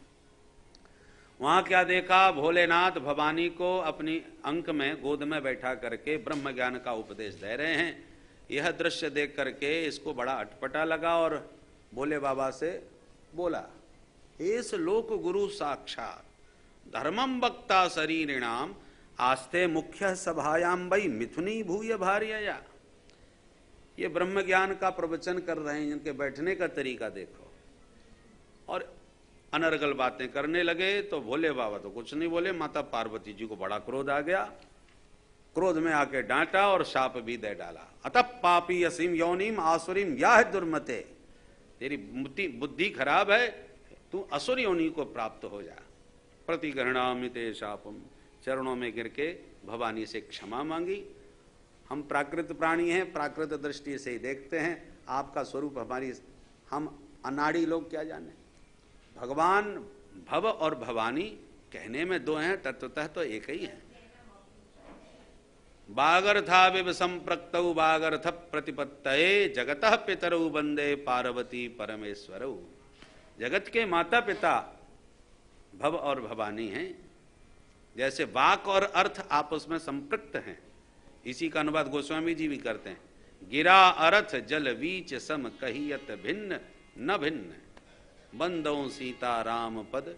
वहां क्या देखा, भोलेनाथ भवानी को अपनी अंक में गोद में बैठा करके ब्रह्म ज्ञान का उपदेश दे रहे हैं। यह दृश्य देख करके इसको बड़ा अटपटा लगा और भोले बाबा से बोला, एस लोक गुरु साक्षात धर्मम वक्ता शरीरिणाम आस्ते मुख्य सभायाम वही मिथुनी भूय भार्यया। ये ब्रह्म ज्ञान का प्रवचन कर रहे हैं, इनके बैठने का तरीका देखो। और अनर्गल बातें करने लगे। तो भोले बाबा तो कुछ नहीं बोले, माता पार्वती जी को बड़ा क्रोध आ गया। क्रोध में आके डांटा और शाप भी दे डाला, अतः पापी असीम यौनिम आसुरीम या दुर्मते। तेरी बुद्धि खराब है, तू असुर योनि को प्राप्त हो जा। प्रतिगृह्णामिते शापम, चरणों में गिर के भवानी से क्षमा मांगी। हम प्राकृत प्राणी हैं, प्राकृत दृष्टि से ही देखते हैं, आपका स्वरूप हमारी, हम अनाड़ी लोग क्या जाने। भगवान भव और भवानी कहने में दो हैं, तत्वतः तो एक ही है। बागर्था विव संप्रक्तौ बागर्थ प्रतिपत्तये जगतः पितरौ वंदे पार्वती परमेश्वरौ। जगत के माता पिता भव और भवानी हैं। जैसे वाक और अर्थ आपस में संपृक्त हैं, इसी का अनुवाद गोस्वामी जी भी करते हैं। गिरा अर्थ जल बीच सम कहियत भिन्न न भिन्न, बंदों सीता राम पद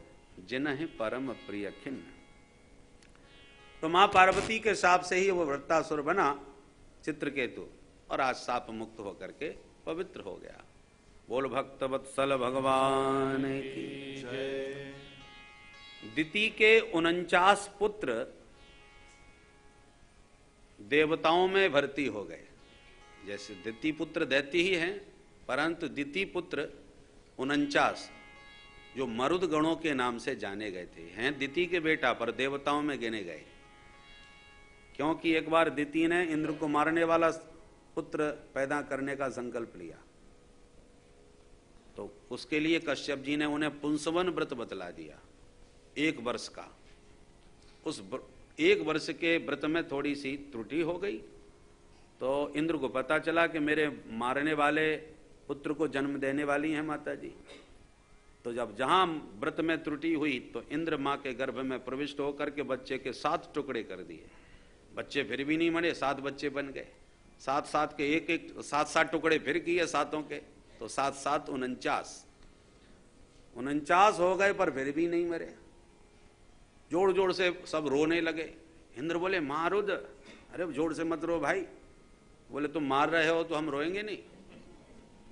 जिन्ह परम प्रिय खिन्न। तो मां पार्वती के शाप से ही वो वृत्तासुर बना चित्रकेतु, और आज शाप मुक्त होकर के पवित्र हो गया। बोल भक्त वत्सल भगवान की जय। दिति के 49 पुत्र देवताओं में भर्ती हो गए। जैसे दिति पुत्र दैत्य ही हैं, परंतु दिति पुत्र 49 जो मरुद गणों के नाम से जाने गए थे, हैं दिति के बेटा, पर देवताओं में गिने गए। क्योंकि एक बार दिति ने इंद्र को मारने वाला पुत्र पैदा करने का संकल्प लिया, तो उसके लिए कश्यप जी ने उन्हें पुंसवन व्रत बतला दिया 1 वर्ष का। उस एक वर्ष के व्रत में थोड़ी सी त्रुटि हो गई, तो इंद्र को पता चला कि मेरे मारने वाले पुत्र को जन्म देने वाली हैं माता जी। तो जब जहां व्रत में त्रुटि हुई तो इंद्र मां के गर्भ में प्रविष्ट होकर के बच्चे के 7 टुकड़े कर दिए। बच्चे फिर भी नहीं मरे, 7 बच्चे बन गए। 7 के एक 7 टुकड़े फिर किए 7 के, तो 7 49 हो गए, पर फिर भी नहीं मरे। जोर जोर से सब रोने लगे। इंद्र बोले मारुद, अरे जोर से मत रो भाई। बोले तुम मार रहे हो तो हम रोएंगे नहीं।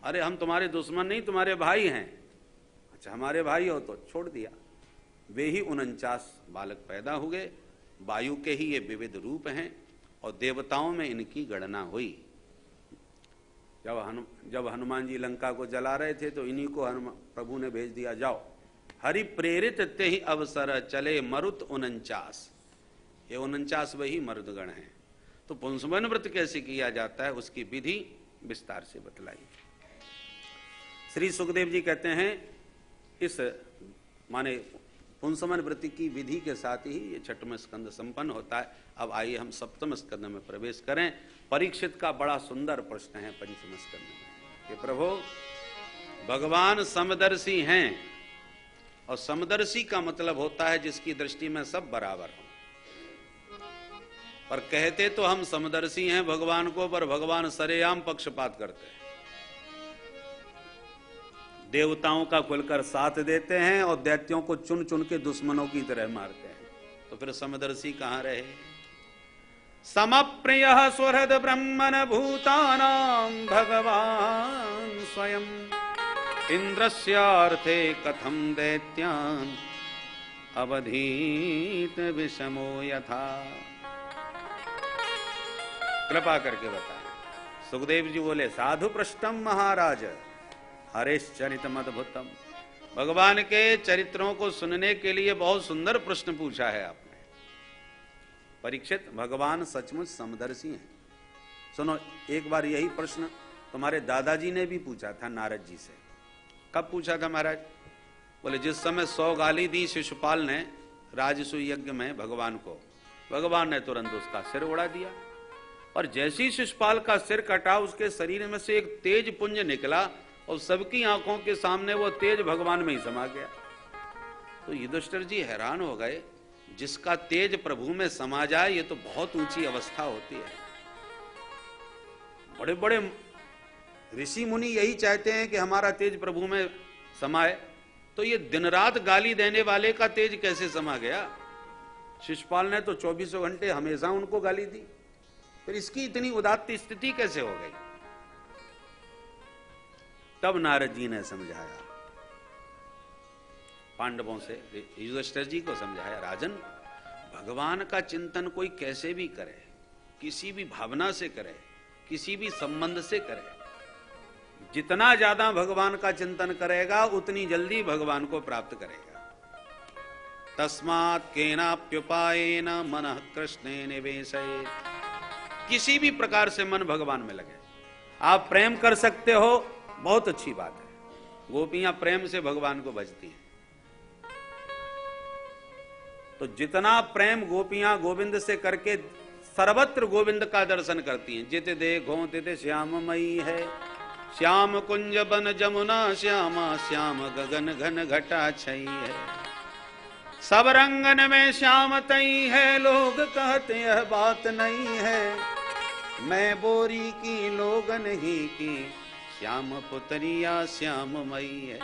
अरे हम तुम्हारे दुश्मन नहीं, तुम्हारे भाई हैं। अच्छा हमारे भाई हो तो छोड़ दिया। वे ही 49 बालक पैदा हुए। वायु के ही ये विविध रूप हैं और देवताओं में इनकी गणना हुई। जब हनुमान जी लंका को जला रहे थे तो इन्हीं को प्रभु ने भेज दिया, जाओ हरि प्रेरित ते ही अवसर चले मरुत 49। ये 49 वही मरुदगण हैं। तो पुंसवन व्रत कैसे किया जाता है उसकी विधि विस्तार से बतलाई। श्री सुखदेव जी कहते हैं इस माने पुंसवन व्रत की विधि के साथ ही ये 6वां स्कंद संपन्न होता है। अब आइए हम 7वें स्कंद में प्रवेश करें। परीक्षित का बड़ा सुंदर प्रश्न है 5वें स्कंद में कि प्रभु भगवान समदर्शी हैं, और समदर्शी का मतलब होता है जिसकी दृष्टि में सब बराबर हो। पर कहते तो हम समदर्शी हैं भगवान को, पर भगवान सरेआम पक्षपात करते हैं। देवताओं का खुलकर साथ देते हैं और दैत्यों को चुन चुन के दुश्मनों की तरह मारते हैं। तो फिर समदर्शी कहां रहे? समप्रिय स्वहृद ब्रह्मन भूतानां भगवान स्वयं इंद्रस्यार्थे कथम दैत्यान अवधीत विषमो यथा। कृपा करके बताएं। सुखदेव जी बोले साधु पृष्ठम महाराज हरेश्चरितम अद्भुतम। भगवान के चरित्रों को सुनने के लिए बहुत सुंदर प्रश्न पूछा है आपने। परीक्षित, भगवान सचमुच समदर्शी हैं। सुनो, एक बार यही प्रश्न तुम्हारे दादाजी ने भी पूछा था नारद जी से। कब पूछा था महाराज? बोले जिस समय 100 गाली दी शिशुपाल ने राजसूय यज्ञ में भगवान को, भगवान ने तुरंत उसका सिर उड़ा दिया। और जैसी शिशुपाल का सिर कटा उसके शरीर में से एक तेज पुंज निकला और सबकी आंखों के सामने वो तेज भगवान में ही समा गया। तो युधिष्ठिर जी हैरान हो गए, जिसका तेज प्रभु में समा जाए ये तो बहुत ऊंची अवस्था होती है। बड़े बड़े ऋषि मुनि यही चाहते हैं कि हमारा तेज प्रभु में समाए, तो ये दिन रात गाली देने वाले का तेज कैसे समा गया? शिशुपाल ने तो 24 घंटे हमेशा उनको गाली दी, फिर इसकी इतनी उदात्त स्थिति कैसे हो गई? तब नारद जी ने समझाया, पांडवों से युधिष्ठिर जी को समझाया, राजन भगवान का चिंतन कोई कैसे भी करे, किसी भी भावना से करे, किसी भी संबंध से करे, जितना ज्यादा भगवान का चिंतन करेगा उतनी जल्दी भगवान को प्राप्त करेगा। तस्मात् केनाप्युपायेन मनः कृष्णे निवेशयेत्। किसी भी प्रकार से मन भगवान में लगे। आप प्रेम कर सकते हो, बहुत अच्छी बात है। गोपियां प्रेम से भगवान को भजती हैं, तो जितना प्रेम गोपियां गोविंद से करके सर्वत्र गोविंद का दर्शन करती हैं। जित देखो तित श्याममयी है, श्याम कुंज बन जमुना श्यामा, श्याम गगन घन घटा छई है। सब रंगन में श्याम तई है, लोग कहते यह बात नहीं है। मैं बोरी की लोग नहीं की, श्याम पुतरिया श्याममयी है।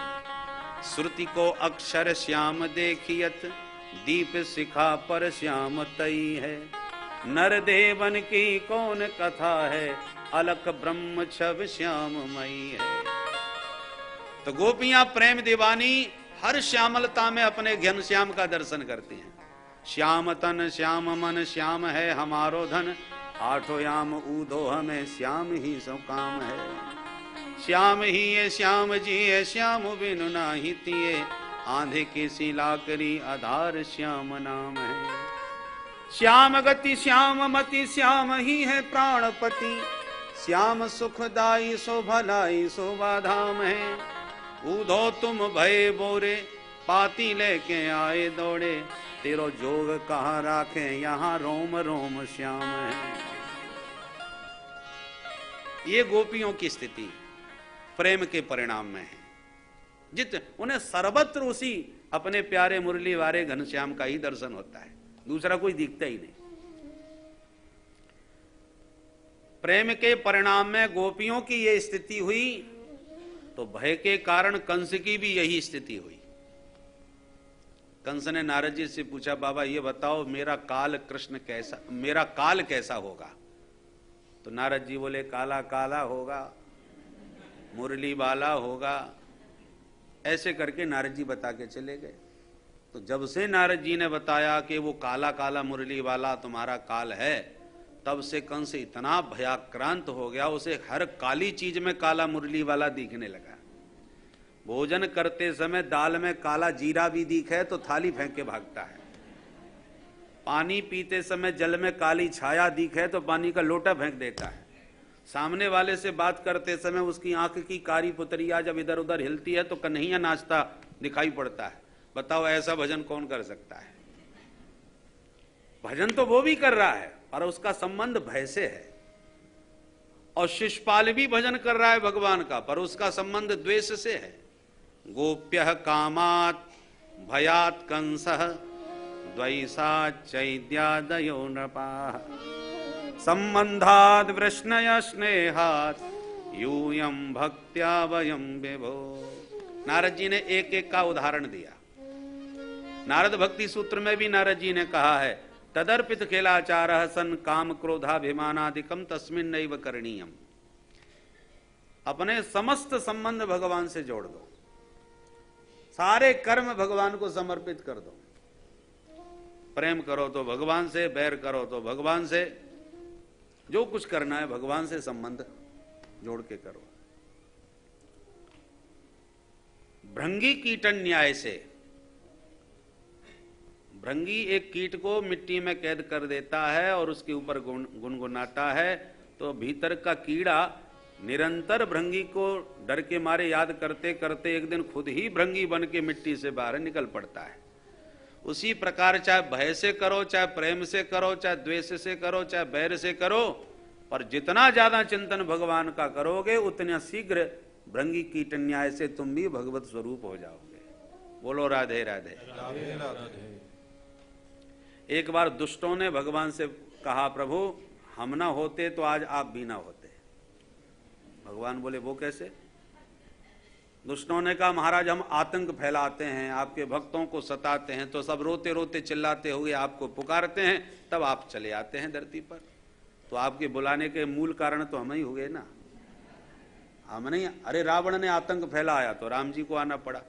श्रुति को अक्षर श्याम देखियत, दीप शिखा पर श्याम तई है। नर देवन की कौन कथा है, अलक ब्रह्म छव श्याममयी है। तो गोपियां प्रेम दीवानी हर श्यामलता में अपने घन श्याम का दर्शन करती हैं। श्याम तन श्याम मन श्याम है हमारो धन, आठों याम ऊधो हमें श्याम ही सो काम है। श्याम ही ये श्याम जी है, श्याम बिनु नाही तिये, आंधे की सिला करी आधार श्याम नाम है। श्याम गति श्याम मति श्याम ही है प्राणपति, श्याम सुखदाई सो भलाई सो बाधाम है। ऊधो तुम भय बोरे, पाती लेके आए दौड़े, तेरो जोग कहाँ राखे, यहाँ रोम रोम श्याम है। ये गोपियों की स्थिति प्रेम के परिणाम में है। उन्हें सर्वत्र उसी अपने प्यारे मुरली वारे घनश्याम का ही दर्शन होता है, दूसरा कोई दिखता ही नहीं। प्रेम के परिणाम में गोपियों की यह स्थिति हुई, तो भय के कारण कंस की भी यही स्थिति हुई। कंस ने नारद जी से पूछा, बाबा ये बताओ मेरा काल कैसा होगा? तो नारद जी बोले, काला काला होगा, मुरली वाला होगा। ऐसे करके नारद जी बता के चले गए। तो जब से नारद जी ने बताया कि वो काला काला मुरली वाला तुम्हारा काल है, तब से कंस इतना भयाक्रांत हो गया, उसे हर काली चीज में काला मुरली वाला दिखने लगा। भोजन करते समय दाल में काला जीरा भी दिखे तो थाली फेंक के भागता है। पानी पीते समय जल में काली छाया दिखे तो पानी का लोटा फेंक देता है। सामने वाले से बात करते समय उसकी आंख की कारी पुतरिया जब इधर उधर हिलती है तो कन्हैया नाचता दिखाई पड़ता है। बताओ ऐसा भजन कौन कर सकता है? भजन तो वो भी कर रहा है पर उसका संबंध भय से है। और शिषपाल भी भजन कर रहा है भगवान का, पर उसका संबंध द्वेष से है। गोप्यः कामात् भयात् कंसः द्वैषात् चैद्यादयो नृपाः संबंधाद् वृष्णया स्नेहात् यूयं भक्त्या वयं विभो। नारद जी ने एक एक का उदाहरण दिया। नारद भक्ति सूत्र में भी नारद जी ने कहा है, तदर्पित खेलाचारः सन काम क्रोधाभिमानादिकम तस्मिन् नैव करणीयम। अपने समस्त संबंध भगवान से जोड़ दो, सारे कर्म भगवान को समर्पित कर दो। प्रेम करो तो भगवान से, बैर करो तो भगवान से, जो कुछ करना है भगवान से संबंध जोड़ के करो। भृंगी कीटन न्याय से, भृंगी एक कीट को मिट्टी में कैद कर देता है और उसके ऊपर गुनगुनाता है, तो भीतर का कीड़ा निरंतर भृंगी को डर के मारे याद करते करते एक दिन खुद ही भृंगी बन के मिट्टी से बाहर निकल पड़ता है। उसी प्रकार चाहे भय से करो, चाहे प्रेम से करो, चाहे द्वेष से करो, चाहे बैर से करो, पर जितना ज्यादा चिंतन भगवान का करोगे उतना शीघ्र भृंगी कीट न्याय से तुम भी भगवत स्वरूप हो जाओगे। बोलो राधे राधे, राधे राधे। एक बार दुष्टों ने भगवान से कहा, प्रभु हम ना होते तो आज आप भी ना होते। भगवान बोले, वो कैसे? दुष्टों ने कहा, महाराज हम आतंक फैलाते हैं, आपके भक्तों को सताते हैं, तो सब रोते रोते चिल्लाते हुए आपको पुकारते हैं, तब आप चले आते हैं धरती पर। तो आपके बुलाने के मूल कारण तो हम ही हुए ना, हम नहीं। अरे रावण ने आतंक फैलाया तो राम जी को आना पड़ा,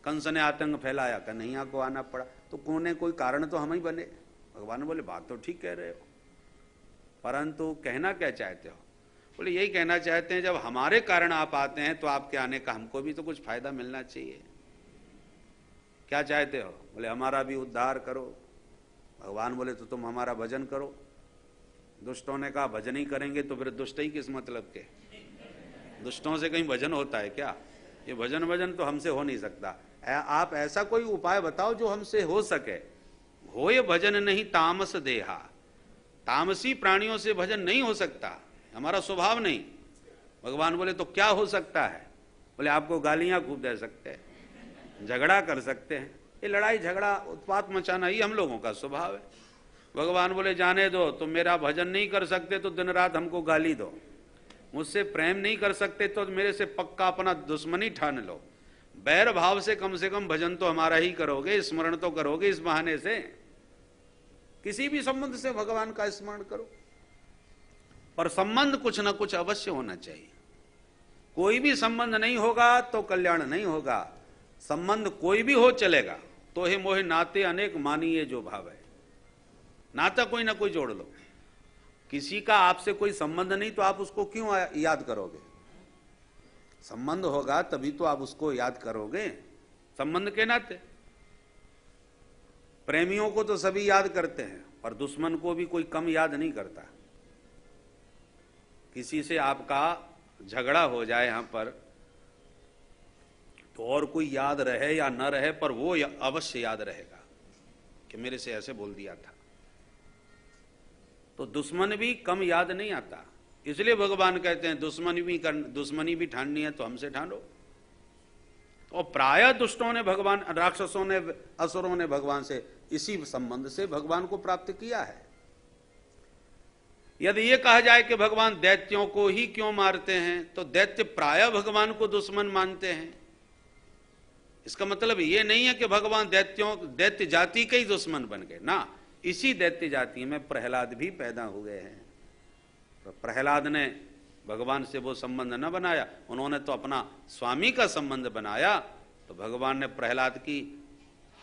कंस ने आतंक फैलाया कन्हैया को आना पड़ा, तो कोई कारण तो हम ही बने। भगवान बोले, बात तो ठीक कह रहे हो, परंतु कहना क्या चाहते हो? बोले, यही कहना चाहते हैं जब हमारे कारण आप आते हैं तो आपके आने का हमको भी तो कुछ फायदा मिलना चाहिए। क्या चाहते हो? बोले, हमारा भी उद्धार करो। भगवान बोले, तो तुम हमारा भजन करो। दुष्टों ने कहा, भजन ही करेंगे तो फिर दुष्ट ही किस मतलब के? दुष्टों से कहीं भजन होता है क्या? ये भजन तो हमसे हो नहीं सकता। आप ऐसा कोई उपाय बताओ जो हमसे हो सके। हो ये भजन नहीं तामस देहा, तामसी प्राणियों से भजन नहीं हो सकता, हमारा स्वभाव नहीं। भगवान बोले, तो क्या हो सकता है? बोले, आपको गालियां खूब दे सकते हैं, झगड़ा कर सकते हैं। ये लड़ाई झगड़ा उत्पात मचाना ही हम लोगों का स्वभाव है। भगवान बोले, जाने दो, तुम मेरा भजन नहीं कर सकते तो दिन रात हमको गाली दो, मुझसे प्रेम नहीं कर सकते तो मेरे से पक्का अपना दुश्मनी ठान लो, बैर भाव से कम भजन तो हमारा ही करोगे, स्मरण तो करोगे इस बहाने से। किसी भी संबंध से भगवान का स्मरण करो, पर संबंध कुछ ना कुछ अवश्य होना चाहिए। कोई भी संबंध नहीं होगा तो कल्याण नहीं होगा। संबंध कोई भी हो चलेगा, तो हे मोहे नाते अनेक मानिए जो भाव है। नाता कोई ना कोई जोड़ लो। किसी का आपसे कोई संबंध नहीं तो आप उसको क्यों याद करोगे? संबंध होगा तभी तो आप उसको याद करोगे, संबंध के नाते। प्रेमियों को तो सभी याद करते हैं, पर दुश्मन को भी कोई कम याद नहीं करता। किसी से आपका झगड़ा हो जाए यहां पर, तो और कोई याद रहे या न रहे, पर वो अवश्य याद रहेगा। कि मेरे से ऐसे बोल दिया था। तो दुश्मन भी कम याद नहीं आता, इसलिए भगवान कहते हैं दुश्मनी भी ठाननी है तो हमसे ठानो। और प्रायः दुष्टों ने भगवान, राक्षसों ने, असुरों ने भगवान से इसी संबंध से भगवान को प्राप्त किया है। यदि ये कहा जाए कि भगवान दैत्यों को ही क्यों मारते हैं, तो दैत्य प्रायः भगवान को दुश्मन मानते हैं। इसका मतलब ये नहीं है कि भगवान दैत्य जाति के ही दुश्मन बन गए ना, इसी दैत्य जाति में प्रहलाद भी पैदा हुए हैं। तो प्रहलाद ने भगवान से वो संबंध न बनाया, उन्होंने तो अपना स्वामी का संबंध बनाया। तो भगवान ने प्रहलाद की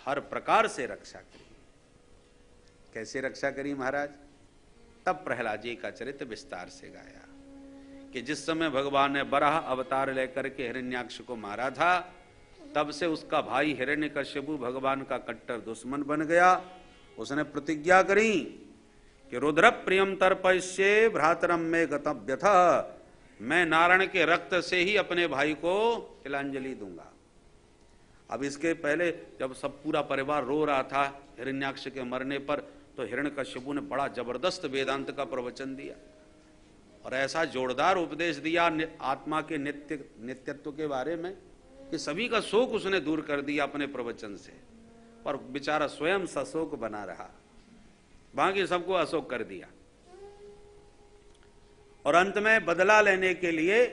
हर प्रकार से रक्षा करी। कैसे रक्षा करी महाराज? तब प्रहलाद जी का चरित्र विस्तार से गाया कि जिस समय भगवान ने बराह अवतार लेकर के हिरण्याक्ष को मारा था, तब से उसका भाई हिरण्यकश्यपु भगवान का कट्टर दुश्मन बन गया। उसने प्रतिज्ञा करी कि रुद्र प्रियम तर्पयिष्ये भ्रातरम में गतव्यथ, मैं नारायण के रक्त से ही अपने भाई को तिलांजलि दूंगा। अब इसके पहले जब सब पूरा परिवार रो रहा था हिरण्याक्ष के मरने पर, तो हिरण्यकश्यपु ने बड़ा जबरदस्त वेदांत का प्रवचन दिया और ऐसा जोरदार उपदेश दिया आत्मा के नित्यत्व के बारे में कि सभी का शोक उसने दूर कर दिया अपने प्रवचन से। पर बेचारा स्वयं सशोक बना रहा, बाकी सबको अशोक कर दिया। और अंत में बदला लेने के लिए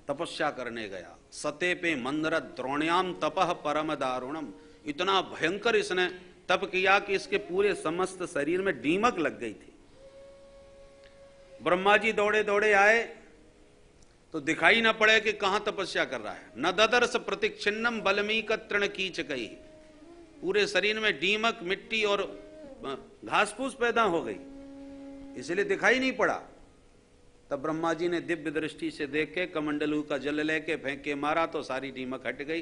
तपस्या करने गया। सते पे मंदर द्रोण्याम तपह परम दारुणम, इतना भयंकर इसने तप किया कि इसके पूरे समस्त शरीर में दीमक लग गई थी। ब्रह्मा जी दौड़े दौड़े आए तो दिखाई न पड़े कि कहां तपस्या कर रहा है। न ददर्श प्रतिक्षिन्नम बलमीक तृण कीच कई, पूरे शरीर में दीमक, मिट्टी और घास फूस पैदा हो गई, इसलिए दिखाई नहीं पड़ा। तब ब्रह्मा जी ने दिव्य दृष्टि से देख के कमंडलू का जल लेके फेंक के मारा तो सारी दीमक हट गई,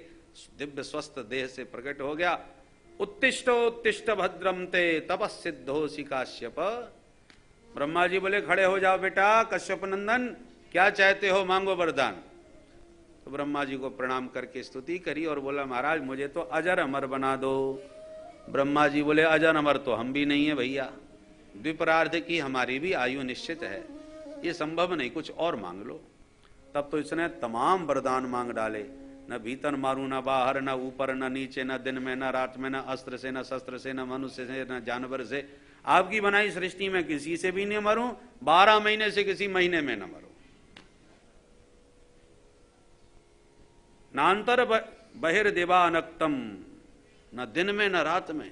दिव्य स्वस्थ देह से प्रकट हो गया। उत्तिष्ठ भद्रम ते तपस्सिद्धोसि काश्यप। ब्रह्मा जी बोले खड़े हो जाओ बेटा कश्यप नंदन, क्या चाहते हो मांगो वरदान। तो ब्रह्मा जी को प्रणाम करके स्तुति करी और बोला महाराज मुझे तो अजर अमर बना दो। ब्रह्मा जी बोले अजर अमर तो हम भी नहीं है भैया, विपरार्ध की हमारी भी आयु निश्चित है, ये संभव नहीं, कुछ और मांग लो। तब तो इसने तमाम वरदान मांग डाले, न भीतर मारू, न बाहर, न ऊपर, न नीचे, न दिन में, न रात में, न अस्त्र से, न शस्त्र से, न मनुष्य से, न जानवर से, आपकी बनाई सृष्टि में किसी से भी नहीं मरूं, 12 महीने से किसी महीने में न मरूं। नांतर बहिर्देवानक्तम, न दिन में न रात में,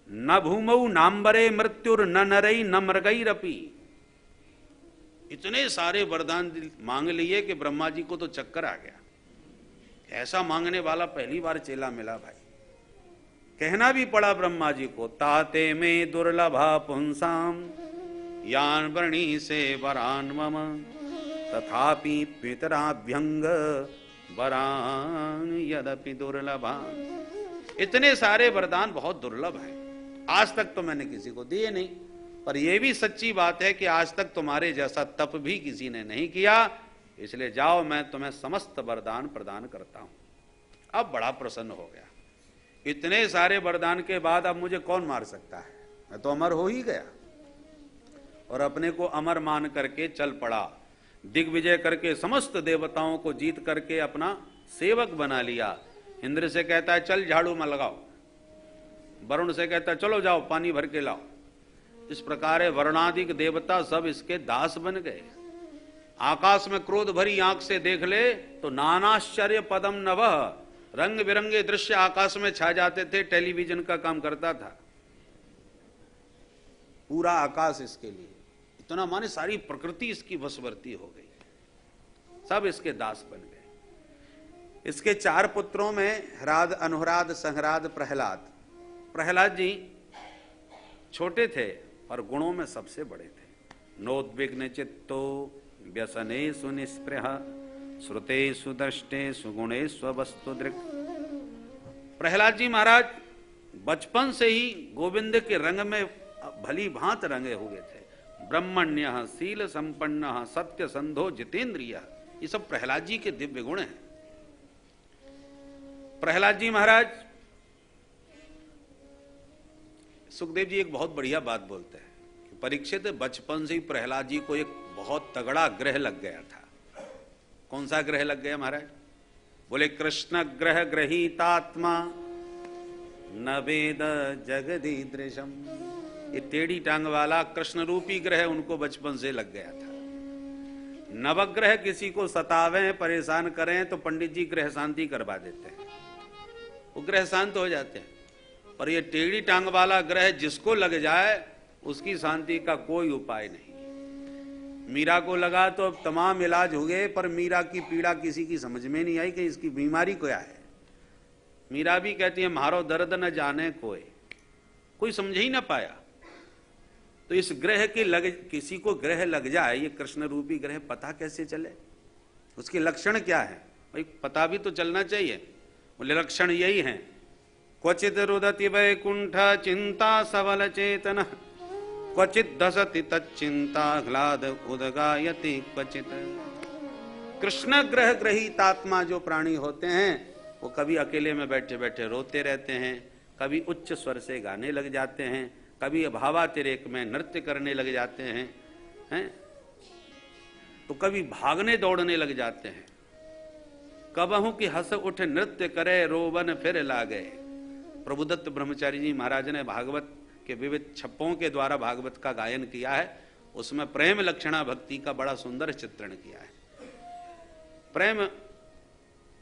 न भूमौ नाम्बरे मृत्युर न नरई न मृगैरपि। इतने सारे वरदान मांग लिए कि ब्रह्मा जी को तो चक्कर आ गया। ऐसा मांगने वाला पहली बार चेला मिला भाई। कहना भी पड़ा ब्रह्मा जी को, ताते में दुर्लभा पुंसाम यान वर्णी से वरान मम तथापि पितराभ्यंग वरान यदपि दुर्लभा। इतने सारे वरदान बहुत दुर्लभ है, आज तक तो मैंने किसी को दिए नहीं, पर यह भी सच्ची बात है कि आज तक तुम्हारे जैसा तप भी किसी ने नहीं किया, इसलिए जाओ मैं तुम्हें समस्त वरदान प्रदान करता हूं। अब बड़ा प्रसन्न हो गया। इतने सारे वरदान के बाद अब मुझे कौन मार सकता है, मैं तो अमर हो ही गया। और अपने को अमर मान करके चल पड़ा, दिग्विजय करके समस्त देवताओं को जीत करके अपना सेवक बना लिया। इंद्र से कहता है चल झाड़ू में लगाओ, वरुण से कहता है चलो जाओ पानी भर के लाओ। इस प्रकार वर्णाधिक देवता सब इसके दास बन गए। आकाश में क्रोध भरी आंख से देख ले तो नानाश्चर्य पदम नवः, रंग बिरंगे दृश्य आकाश में छा जाते थे, टेलीविजन का काम करता था पूरा आकाश इसके लिए। इतना माने सारी प्रकृति इसकी वशवर्ती हो गई, सब इसके दास बन गए। इसके 4 पुत्रों में ह्राद, अनुह्राद, संह्राद, प्रहलाद। प्रहलाद जी छोटे थे और गुणों में सबसे बड़े थे। नोद्विग्न चित्तो व्यसने सुनिस्पृह श्रुते सुदृष्टे सुगुणे स्वस्तु दृक्। प्रहलाद जी महाराज बचपन से ही गोविंद के रंग में भली भांत रंगे हुए थे। ब्रह्मण्य शील संपन्न सत्य संधो जितेंद्रिय, ये सब प्रहलाद जी के दिव्य गुण हैं। प्रहलाद जी महाराज सुखदेव जी एक बहुत बढ़िया बात बोलते हैं कि परीक्षित बचपन से ही प्रहलाद जी को एक बहुत तगड़ा ग्रह लग गया था। कौन सा ग्रह लग गया महाराज? बोले कृष्ण ग्रह ग्रहीतात्मा न वेद जगदीदृशम। ये टेढ़ी टांग वाला कृष्ण रूपी ग्रह उनको बचपन से लग गया था। नवग्रह किसी को सतावें परेशान करें तो पंडित जी ग्रह शांति करवा देते हैं, वो ग्रह शांत हो जाते हैं। पर ये टेढ़ी टांग वाला ग्रह जिसको लग जाए उसकी शांति का कोई उपाय नहीं। मीरा को लगा तो तमाम इलाज हो गए, पर मीरा की पीड़ा किसी की समझ में नहीं आई कि इसकी बीमारी क्या है। मीरा भी कहती है मारो दर्द न जाने कोई समझ ही ना पाया। तो इस ग्रह के किसी को ग्रह लग जाए, ये कृष्ण रूपी ग्रह, पता कैसे चले? उसके लक्षण क्या है? भाई पता भी तो चलना चाहिए। बोले लक्षण यही हैं, क्वचित रुदति वैकुंठ चिंता सबल चेतन, क्वचित दसति तच्चिंताह्लाद उदगायति क्वचित। कृष्ण ग्रह ग्रहीत आत्मा जो प्राणी होते हैं वो कभी अकेले में बैठे बैठे रोते रहते हैं, कभी उच्च स्वर से गाने लग जाते हैं, कभी भावातिरेक में नृत्य करने लग जाते हैं, तो कभी भागने दौड़ने लग जाते हैं। कबहू की हंस उठ नृत्य करे रोवन फिर लागे। प्रभुदत्त ब्रह्मचारी जी महाराज ने भागवत के विविध छप्पों के द्वारा भागवत का गायन किया है, उसमें प्रेम लक्षणा भक्ति का बड़ा सुंदर चित्रण किया है।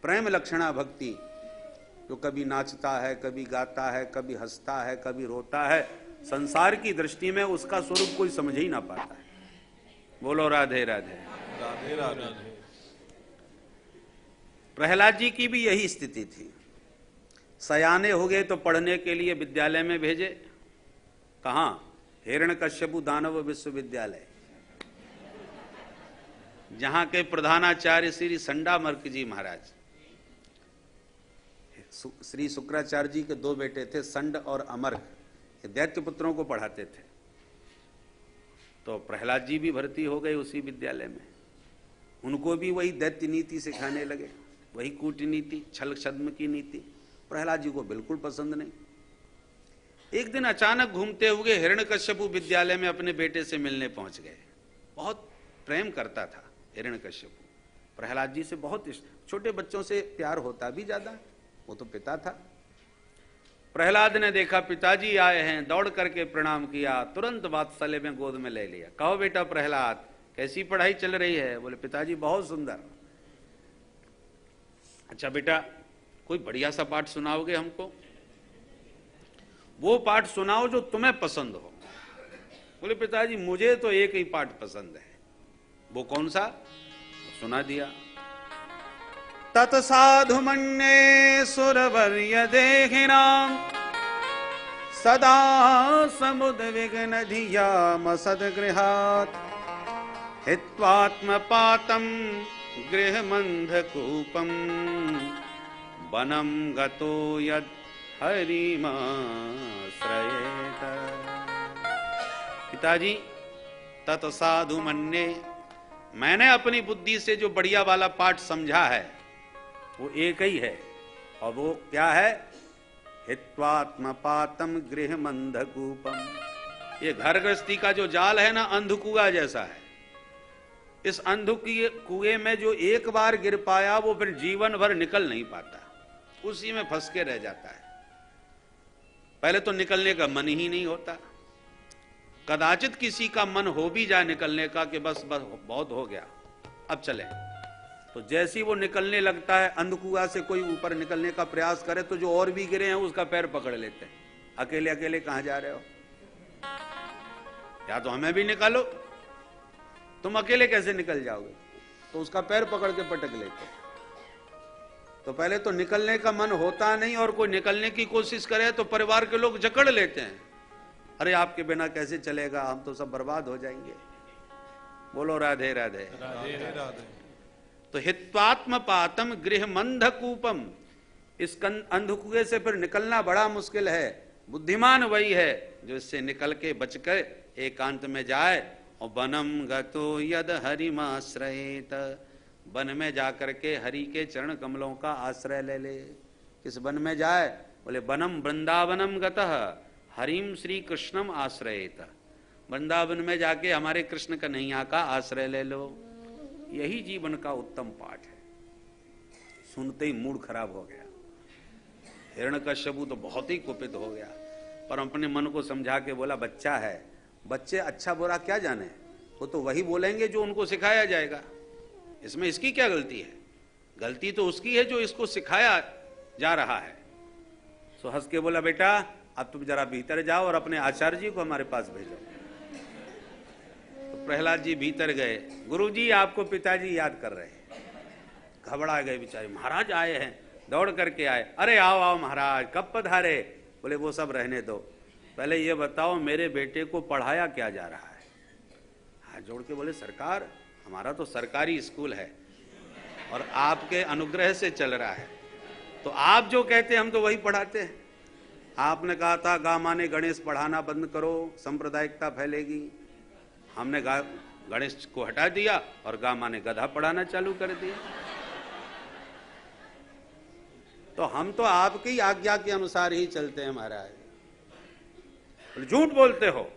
प्रेम लक्षणा भक्ति जो कभी नाचता है, कभी गाता है, कभी हंसता है, कभी रोता है, संसार की दृष्टि में उसका स्वरूप कोई समझ ही ना पाता है। बोलो राधे राधे। राधे राधे। प्रहलाद जी की भी यही स्थिति थी। सयाने हो गए तो पढ़ने के लिए विद्यालय में भेजे। कहां? हिरण्यकश्यपु दानव विश्वविद्यालय, जहां के प्रधानाचार्य श्री संडामर्क जी महाराज। श्री शुक्राचार्य जी के दो बेटे थे, संड और अमर्क, ये दैत्य पुत्रों को पढ़ाते थे। तो प्रहलाद जी भी भर्ती हो गए उसी विद्यालय में। उनको भी वही दैत्य नीति सिखाने लगे, वही कूटनीति, छल छद्म की नीति। प्रहलाद जी को बिल्कुल पसंद नहीं। एक दिन अचानक घूमते हुए हिरण्यकश्यपु विद्यालय में अपने बेटे से मिलने पहुंच गए। बहुत प्रेम करता था हिरण्यकश्यपु प्रहलाद जी से, बहुत छोटे बच्चों से प्यार होता भी ज्यादा, वो तो पिता था। प्रहलाद ने देखा पिताजी आए हैं, दौड़ करके प्रणाम किया, तुरंत वात्सल्य में गोद में ले लिया। कहो बेटा प्रहलाद, कैसी पढ़ाई चल रही है? बोले पिताजी बहुत सुंदर। अच्छा बेटा, कोई बढ़िया सा पाठ सुनाओगे हमको? वो पाठ सुनाओ जो तुम्हें पसंद हो। बोले पिताजी मुझे तो एक ही पाठ पसंद है। वो कौन सा? सुना दिया। तत्साधु मन्ये सुरवर्य देहिनां सदा समुद्विग्न धियाम सद्गृहात् हित्वात्मपातं गृहमन्धकूपं वनं गतो यद् हरिमाश्रयेत। पिताजी तत्साधु मन्ये, मैंने अपनी बुद्धि से जो बढ़िया वाला पाठ समझा है वो एक ही है, और वो क्या है? हित्वात्मपातम गृहमंधकूपम। ये घर गृहस्थी का जो जाल है ना, अंधकुआ जैसा है। इस अंधकुएं में जो एक बार गिर पाया वो फिर जीवन भर निकल नहीं पाता, उसी में फंस के रह जाता है। पहले तो निकलने का मन ही नहीं होता। कदाचित किसी का मन हो भी जाए निकलने का कि बस बहुत हो गया, अब चले, तो जैसी वो निकलने लगता है, अंधकुआ से कोई ऊपर निकलने का प्रयास करे तो जो और भी गिरे हैं उसका पैर पकड़ लेते हैं। अकेले अकेले कहां जा रहे हो? या तो हमें भी निकालो। तुम अकेले कैसे निकल जाओगे? तो उसका पैर पकड़ के पटक लेते हैं। तो पहले तो निकलने का मन होता नहीं, और कोई निकलने की कोशिश करे तो परिवार के लोग जकड़ लेते हैं। अरे आपके बिना कैसे चलेगा, हम तो सब बर्बाद हो जाएंगे। बोलो राधे राधे। राधे राधे। तो हित्वात्मपातम गृहमंधकूपम, इस अंधकुएं से फिर निकलना बड़ा मुश्किल है। बुद्धिमान वही है जो इससे निकल के बचकर एकांत में जाए। और वनम गतो यद हरिमाश्रयेत, वन में जाकर के हरि के चरण कमलों का आश्रय ले ले। किस वन में जाए? बोले वनम वृंदावनम गतः हरिम श्री कृष्णम आश्रयेत, वृंदावन में जाके हमारे कृष्ण कन्हैया का आश्रय ले लो। यही जीवन का उत्तम पाठ है। सुनते ही मूड खराब हो गया। हिरण्यकश्यपु तो बहुत ही कुपित हो गया, पर अपने मन को समझा के बोला बच्चा है, बच्चे अच्छा बुरा क्या जाने, वो तो वही बोलेंगे जो उनको सिखाया जाएगा, इसमें इसकी क्या गलती है? गलती तो उसकी है जो इसको सिखाया जा रहा है। सो हंस के बोला बेटा अब तुम जरा भीतर जाओ और अपने आचार्य जी को हमारे पास भेजो। तो प्रहलाद जी भीतर गए। गुरुजी आपको पिताजी याद कर रहे हैं। घबरा गए बेचारे, महाराज आए हैं, दौड़ करके आए। अरे आओ आओ महाराज, कब पधारे? बोले वो सब रहने दो, पहले ये बताओ मेरे बेटे को पढ़ाया क्या जा रहा है? हाथ जोड़ के बोले सरकार हमारा तो सरकारी स्कूल है और आपके अनुग्रह से चल रहा है, तो आप जो कहते हैं हम तो वही पढ़ाते हैं। आपने कहा था गा माने गणेश पढ़ाना बंद करो, सांप्रदायिकता फैलेगी। हमने गणेश को हटा दिया और गा माने गधा पढ़ाना चालू कर दिया। तो हम तो आपकी आज्ञा के अनुसार ही चलते हैं महाराज। झूठ बोलते हो,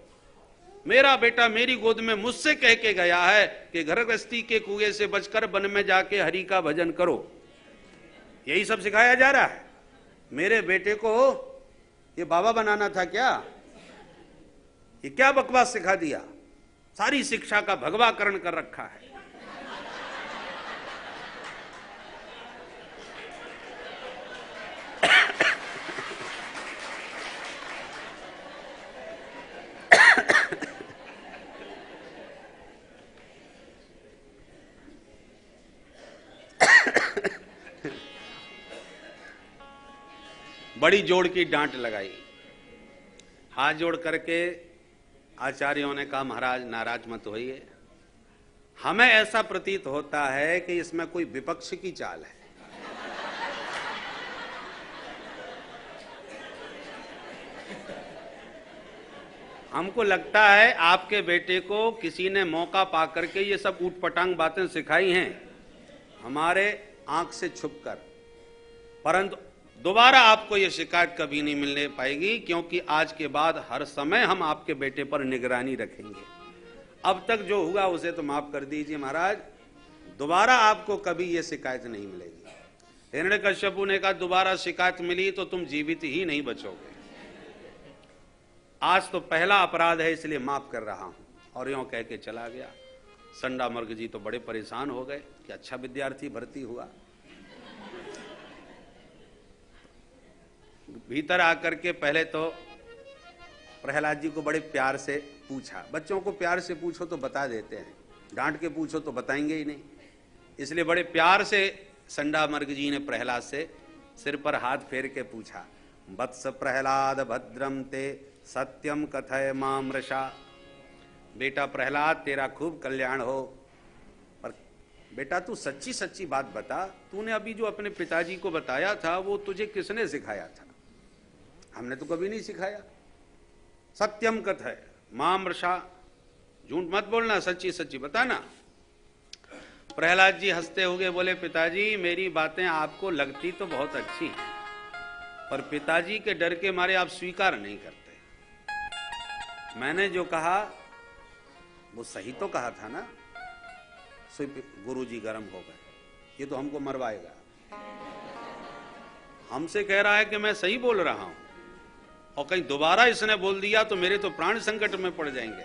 मेरा बेटा मेरी गोद में मुझसे कह के गया है कि घर गृहस्थी के कुएं से बचकर वन में जाके हरि का भजन करो। यही सब सिखाया जा रहा है। मेरे बेटे को ये बाबा बनाना था क्या? ये क्या बकवास सिखा दिया? सारी शिक्षा का भगवाकरण कर रखा है। बड़ी जोड़ की डांट लगाई। हाथ जोड़ करके आचार्यों ने कहा महाराज नाराज मत होइए, हमें ऐसा प्रतीत होता है कि इसमें कोई विपक्ष की चाल है। हमको लगता है आपके बेटे को किसी ने मौका पा करके ये सब ऊटपटांग बातें सिखाई हैं हमारे आंख से छुपकर, परंतु दोबारा आपको ये शिकायत कभी नहीं मिलने पाएगी, क्योंकि आज के बाद हर समय हम आपके बेटे पर निगरानी रखेंगे। अब तक जो हुआ उसे तो माफ कर दीजिए महाराज, दोबारा आपको कभी ये शिकायत नहीं मिलेगी। हिरण्यकश्यपु ने कहा दोबारा शिकायत मिली तो तुम जीवित ही नहीं बचोगे। आज तो पहला अपराध है इसलिए माफ कर रहा हूं। और यूं कह के चला गया। संडामर्ग जी तो बड़े परेशान हो गए कि अच्छा विद्यार्थी भर्ती हुआ। भीतर आकर के पहले तो प्रहलाद जी को बड़े प्यार से पूछा। बच्चों को प्यार से पूछो तो बता देते हैं, डांट के पूछो तो बताएंगे ही नहीं, इसलिए बड़े प्यार से संडामर्ग जी ने प्रहलाद से सिर पर हाथ फेर के पूछा, वत्स प्रहलाद भद्रम ते सत्यम कथय मामृषा। बेटा प्रहलाद तेरा खूब कल्याण हो, पर बेटा तू सच्ची सच्ची बात बता, तूने अभी जो अपने पिताजी को बताया था वो तुझे किसने सिखाया था? हमने तो कभी नहीं सिखाया। सत्यम कथय मामृषा, झूठ मत बोलना, सच्ची सच्ची बताना। प्रहलाद जी हंसते हुए बोले पिताजी मेरी बातें आपको लगती तो बहुत अच्छी हैं, पर पिताजी के डर के मारे आप स्वीकार नहीं करते। मैंने जो कहा वो सही तो कहा था ना। गुरुजी गर्म हो गए, ये तो हमको मरवाएगा। हमसे कह रहा है कि मैं सही बोल रहा हूं और कहीं दोबारा इसने बोल दिया तो मेरे तो प्राण संकट में पड़ जाएंगे।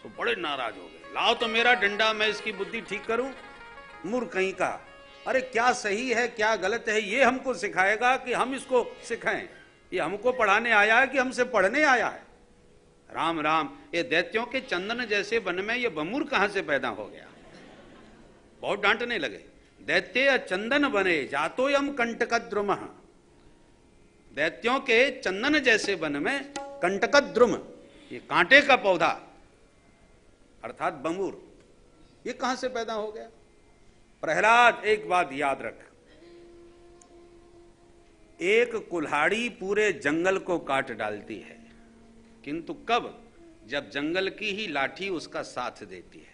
तो बड़े नाराज हो गए। लाओ तो मेरा डंडा, मैं इसकी बुद्धि ठीक करूं। मूर्ख कहीं का, अरे क्या सही है क्या गलत है ये हमको सिखाएगा कि हम इसको सिखाएं? ये हमको पढ़ाने आया है कि हमसे पढ़ने आया है? राम राम, ये दैत्यों के चंदन जैसे वन में ये बमूर कहां से पैदा हो गया? बहुत डांटने लगे। दैत्य चंदन बने जातो यम कंटकद्रुम। दैत्यों के चंदन जैसे वन में कंटकद्रुम, ये कांटे का पौधा अर्थात बमूर, ये कहां से पैदा हो गया? प्रहलाद एक बात याद रख, एक कुल्हाड़ी पूरे जंगल को काट डालती है, किंतु कब? जब जंगल की ही लाठी उसका साथ देती है।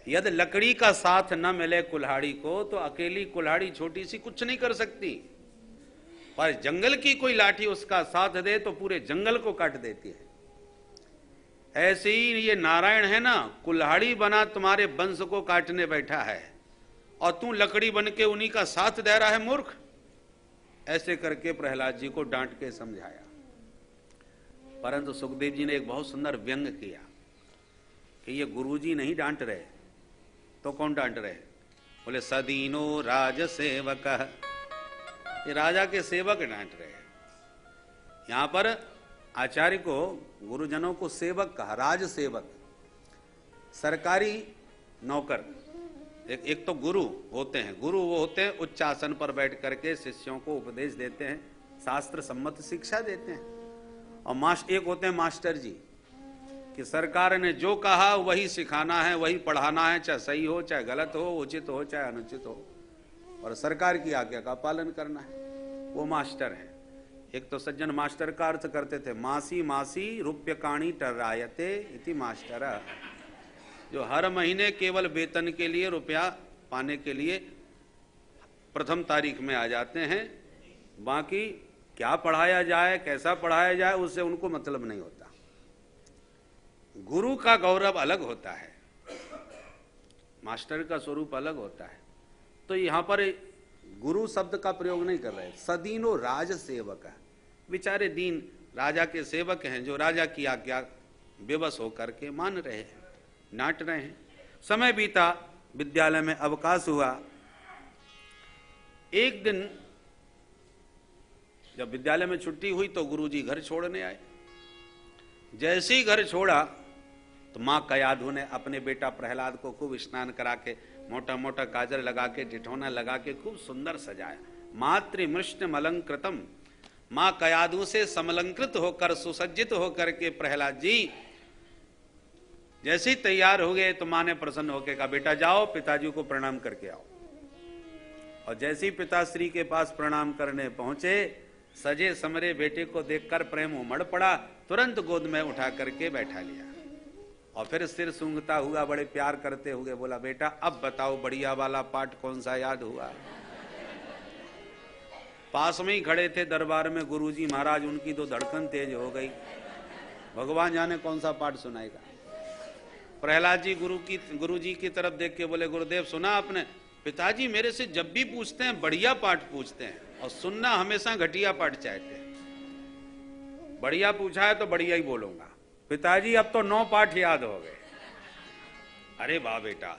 यदि लकड़ी का साथ न मिले कुल्हाड़ी को तो अकेली कुल्हाड़ी छोटी सी कुछ नहीं कर सकती। पर जंगल की कोई लाठी उसका साथ दे तो पूरे जंगल को काट देती है। ऐसे ही ये नारायण है ना, कुल्हाड़ी बना तुम्हारे वंश को काटने बैठा है और तू लकड़ी बन के उन्हीं का साथ दे रहा है मूर्ख। ऐसे करके प्रहलाद जी को डांट के समझाया। परंतु सुखदेव जी ने एक बहुत सुंदर व्यंग किया कि ये गुरुजी नहीं डांट रहे तो कौन डांट रहे? बोले सदीनो राज सेवक, ये राजा के सेवक डांट रहे हैं। यहां पर आचार्य को, गुरुजनों को सेवक कहा, राज सेवक, सरकारी नौकर। एक तो गुरु होते हैं, गुरु वो होते हैं उच्च आसन पर बैठ करके शिष्यों को उपदेश देते हैं, शास्त्र सम्मत शिक्षा देते हैं। और एक होते हैं मास्टर जी, कि सरकार ने जो कहा वही सिखाना है, वही पढ़ाना है, चाहे सही हो चाहे गलत हो, उचित हो चाहे अनुचित हो, और सरकार की आज्ञा का पालन करना है, वो मास्टर है। एक तो सज्जन मास्टर का अर्थ करते थे मासी मासी रुप्यकाणी टर्रायते इति मास्टर, जो हर महीने केवल वेतन के लिए, रुपया पाने के लिए प्रथम तारीख में आ जाते हैं, बाकी क्या पढ़ाया जाए कैसा पढ़ाया जाए उससे उनको मतलब नहीं होता। गुरु का गौरव अलग होता है, मास्टर का स्वरूप अलग होता है। तो यहां पर गुरु शब्द का प्रयोग नहीं कर रहे, सदीनो राज सेवक है, बेचारे दीन राजा के सेवक हैं जो राजा की आज्ञा बेबस होकर के मान रहे हैं, नाट रहे हैं। समय बीता, विद्यालय में अवकाश हुआ। एक दिन जब विद्यालय में छुट्टी हुई तो गुरुजी घर छोड़ने आए। जैसे ही घर छोड़ा तो मां कयाधु ने अपने बेटा प्रहलाद को खूब स्नान करा के, मोटा मोटा काजल लगा के, ठिठौना लगा के खूब सुंदर सजाया। मातृमृष्टम अलंकृतम, मां कयाधु से समलंकृत होकर, सुसज्जित होकर के प्रहलाद जी जैसे ही तैयार हो गए तो मां ने प्रसन्न होकर कहा, बेटा जाओ पिताजी को प्रणाम करके आओ। और जैसे ही पिताश्री के पास प्रणाम करने पहुंचे, सजे समरे बेटे को देखकर प्रेम उमड़ पड़ा, तुरंत गोद में उठा करके बैठा लिया और फिर सिर सूंघता हुआ बड़े प्यार करते हुए बोला, बेटा अब बताओ बढ़िया वाला पाठ कौन सा याद हुआ? पास में ही खड़े थे दरबार में गुरुजी महाराज, उनकी तो धड़कन तेज हो गई, भगवान जाने कौन सा पाठ सुनाएगा। प्रहलाद जी गुरुजी की तरफ देख के बोले, गुरुदेव सुना आपने? पिताजी मेरे से जब भी पूछते हैं बढ़िया पाठ पूछते हैं और सुनना हमेशा घटिया पाठ चाहते हैं। बढ़िया पूछा है तो बढ़िया ही बोलूंगा। पिताजी अब तो 9 पाठ याद हो गए। अरे वाह बेटा,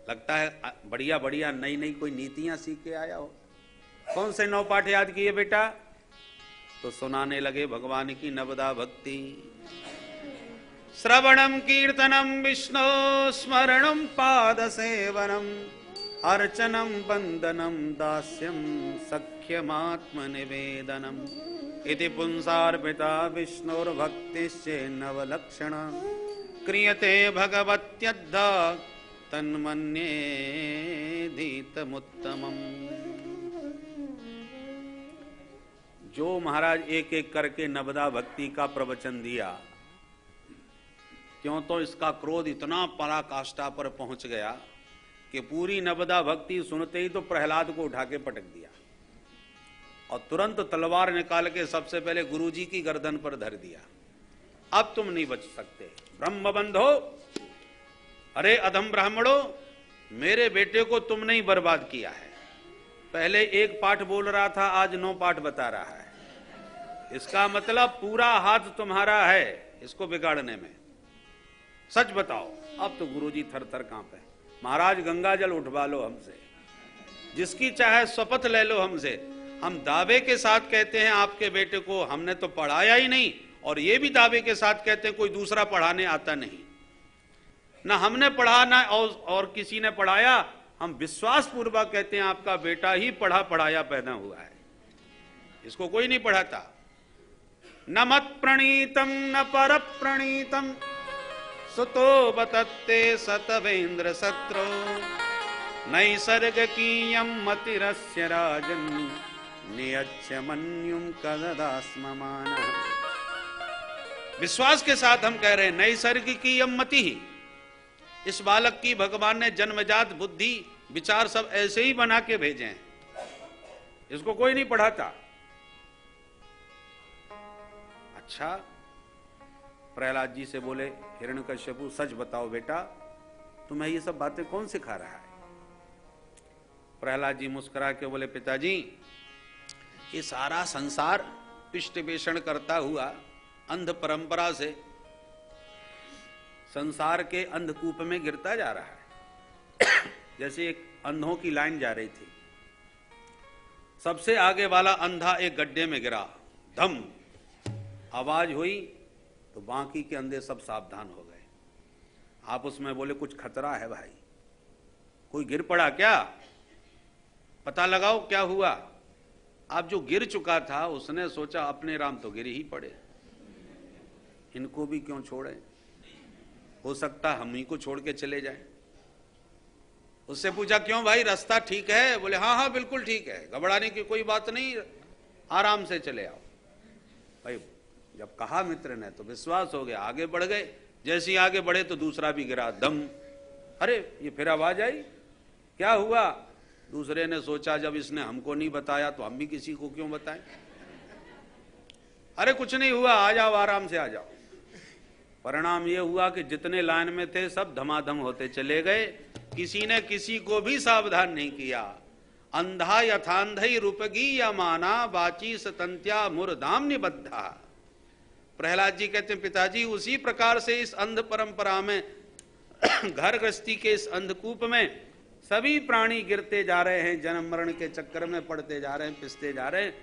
लगता है बढ़िया बढ़िया नई नई कोई नीतियां सीख के आया हो। कौन से 9 पाठ याद किए बेटा? तो सुनाने लगे भगवान की नवदा भक्ति। श्रवणम कीर्तनम विष्णु स्मरणम पाद सेवनम अर्चनम वंदनम दास्यम सख्यमात्म निवेदनम इति पुंसार्पिता विष्णुर्भक्तिश्चेन्नवलक्षण क्रियते भगवत्यद्धा तन्मन्येधीतमुत्तमम्। जो महाराज एक एक करके नवदा भक्ति का प्रवचन दिया, क्यों तो इसका क्रोध इतना पराकाष्ठा पर पहुंच गया कि पूरी नवदा भक्ति सुनते ही तो प्रहलाद को उठा के पटक दिया और तुरंत तलवार निकाल के सबसे पहले गुरुजी की गर्दन पर धर दिया। अब तुम नहीं बच सकते, ब्रह्म बंधो, अरे अधम ब्राह्मणो, मेरे बेटे को तुमने ही बर्बाद किया है। पहले 1 पाठ बोल रहा था, आज 9 पाठ बता रहा है। इसका मतलब पूरा हाथ तुम्हारा है इसको बिगाड़ने में। सच बताओ। अब तो गुरुजी थर थर कांपे। महाराज गंगा जल उठवा लो हमसे, जिसकी चाहे शपथ ले लो हमसे। हम दावे के साथ कहते हैं आपके बेटे को हमने तो पढ़ाया ही नहीं, और ये भी दावे के साथ कहते हैं कोई दूसरा पढ़ाने आता नहीं, ना हमने पढ़ाना और किसी ने पढ़ाया। हम विश्वास पूर्वक कहते हैं आपका बेटा ही पढ़ा पढ़ाया पैदा हुआ है, इसको कोई नहीं पढ़ाता। न मत प्रणीतम न पर प्रणीतम सुतो बतत्ते सतवेन्द्र सत्रो नैसर्गिकीयं मतिरस्य राजन् नियच्छ मन्युं कददास्ममानः। विश्वास के साथ हम कह रहे हैं नैसर्गिकीयं मति ही, इस बालक की भगवान ने जन्मजात बुद्धि विचार सब ऐसे ही बना के भेजे हैं, इसको कोई नहीं पढ़ाता। अच्छा। प्रहलाद जी से बोले, हिरण्यकश्यपु सच बताओ बेटा, तुम्हें ये सब बातें कौन सिखा रहा है? प्रहलाद जी मुस्कुरा के बोले, पिताजी ये सारा संसार पिष्टपेषण करता हुआ अंध परंपरा से संसार के अंधकूप में गिरता जा रहा है। जैसे एक अंधों की लाइन जा रही थी, सबसे आगे वाला अंधा एक गड्ढे में गिरा, धम आवाज हुई तो बाकी के अंधे सब सावधान हो गए। आप उसमें बोले कुछ खतरा है भाई, कोई गिर पड़ा क्या, पता लगाओ क्या हुआ। आप जो गिर चुका था उसने सोचा अपने राम तो गिर ही पड़े, इनको भी क्यों छोड़े, हो सकता हम ही को छोड़ के चले जाएं। उससे पूछा क्यों भाई, रास्ता ठीक है? बोले हाँ हाँ बिल्कुल ठीक है, घबराने की कोई बात नहीं, आराम से चले आओ। भाई जब कहा मित्र ने तो विश्वास हो गया, आगे बढ़ गए। जैसे ही आगे बढ़े तो दूसरा भी गिरा, दम। अरे ये फिर आवाज आई, क्या हुआ? दूसरे ने सोचा जब इसने हमको नहीं बताया तो हम भी किसी को क्यों बताएं। अरे कुछ नहीं हुआ, आ जाओ आराम से आ जाओ। परिणाम ये हुआ कि जितने लाइन में थे सब धमाधम होते चले गए, किसी ने किसी को भी सावधान नहीं किया। अंधा यथांधई रूपगी या माना बाची सतंत्या मुरधाम निबद्धा। प्रहलाद जी कहते हैं पिताजी उसी प्रकार से इस अंध परंपरा में घर गृहस्थी के इस अंधकूप में सभी प्राणी गिरते जा रहे हैं, जन्म मरण के चक्कर में पड़ते जा रहे हैं, पिसते जा रहे हैं।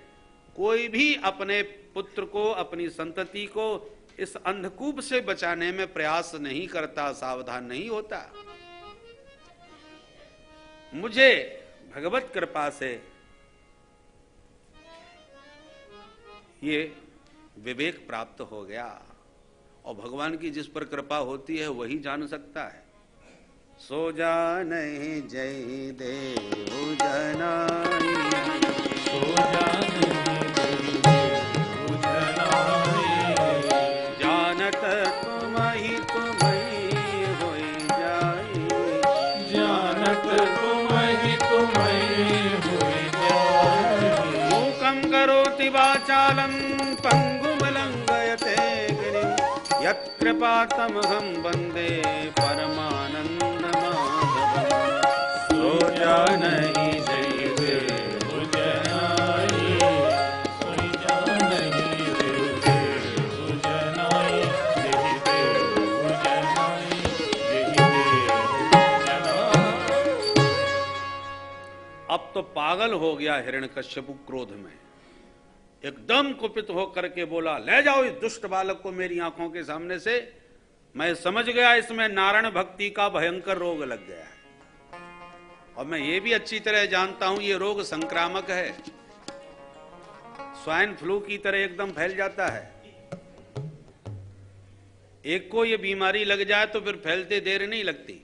कोई भी अपने पुत्र को, अपनी संतति को इस अंधकूप से बचाने में प्रयास नहीं करता, सावधान नहीं होता। मुझे भगवत कृपा से ये विवेक प्राप्त हो गया, और भगवान की जिस पर कृपा होती है वही जान सकता है। सो जानहि जय देव जनाई, सो जानहि देव जनाई, जानत तुमहि तुमहि होई जाई, जानत तुमहि तुमहि होई जाई। मूकं करोति वाचालं पंगुं लंघयते गिरिं, यत्कृपातमहं वन्दे परमानन्दमाधवम्। सो जानहि जय देव जनाई, सो जानहि देव जनाई, देहि देव जनाई, देहि देव जनाई। अब तो पागल हो गया हिरण्यकश्यपु क्रोध में, एकदम कुपित होकर के बोला, ले जाओ इस दुष्ट बालक को मेरी आंखों के सामने से। मैं समझ गया इसमें नारायण भक्ति का भयंकर रोग लग गया है, और मैं ये भी अच्छी तरह जानता हूं ये रोग संक्रामक है, स्वाइन फ्लू की तरह एकदम फैल जाता है। एक को ये बीमारी लग जाए तो फिर फैलते देर नहीं लगती।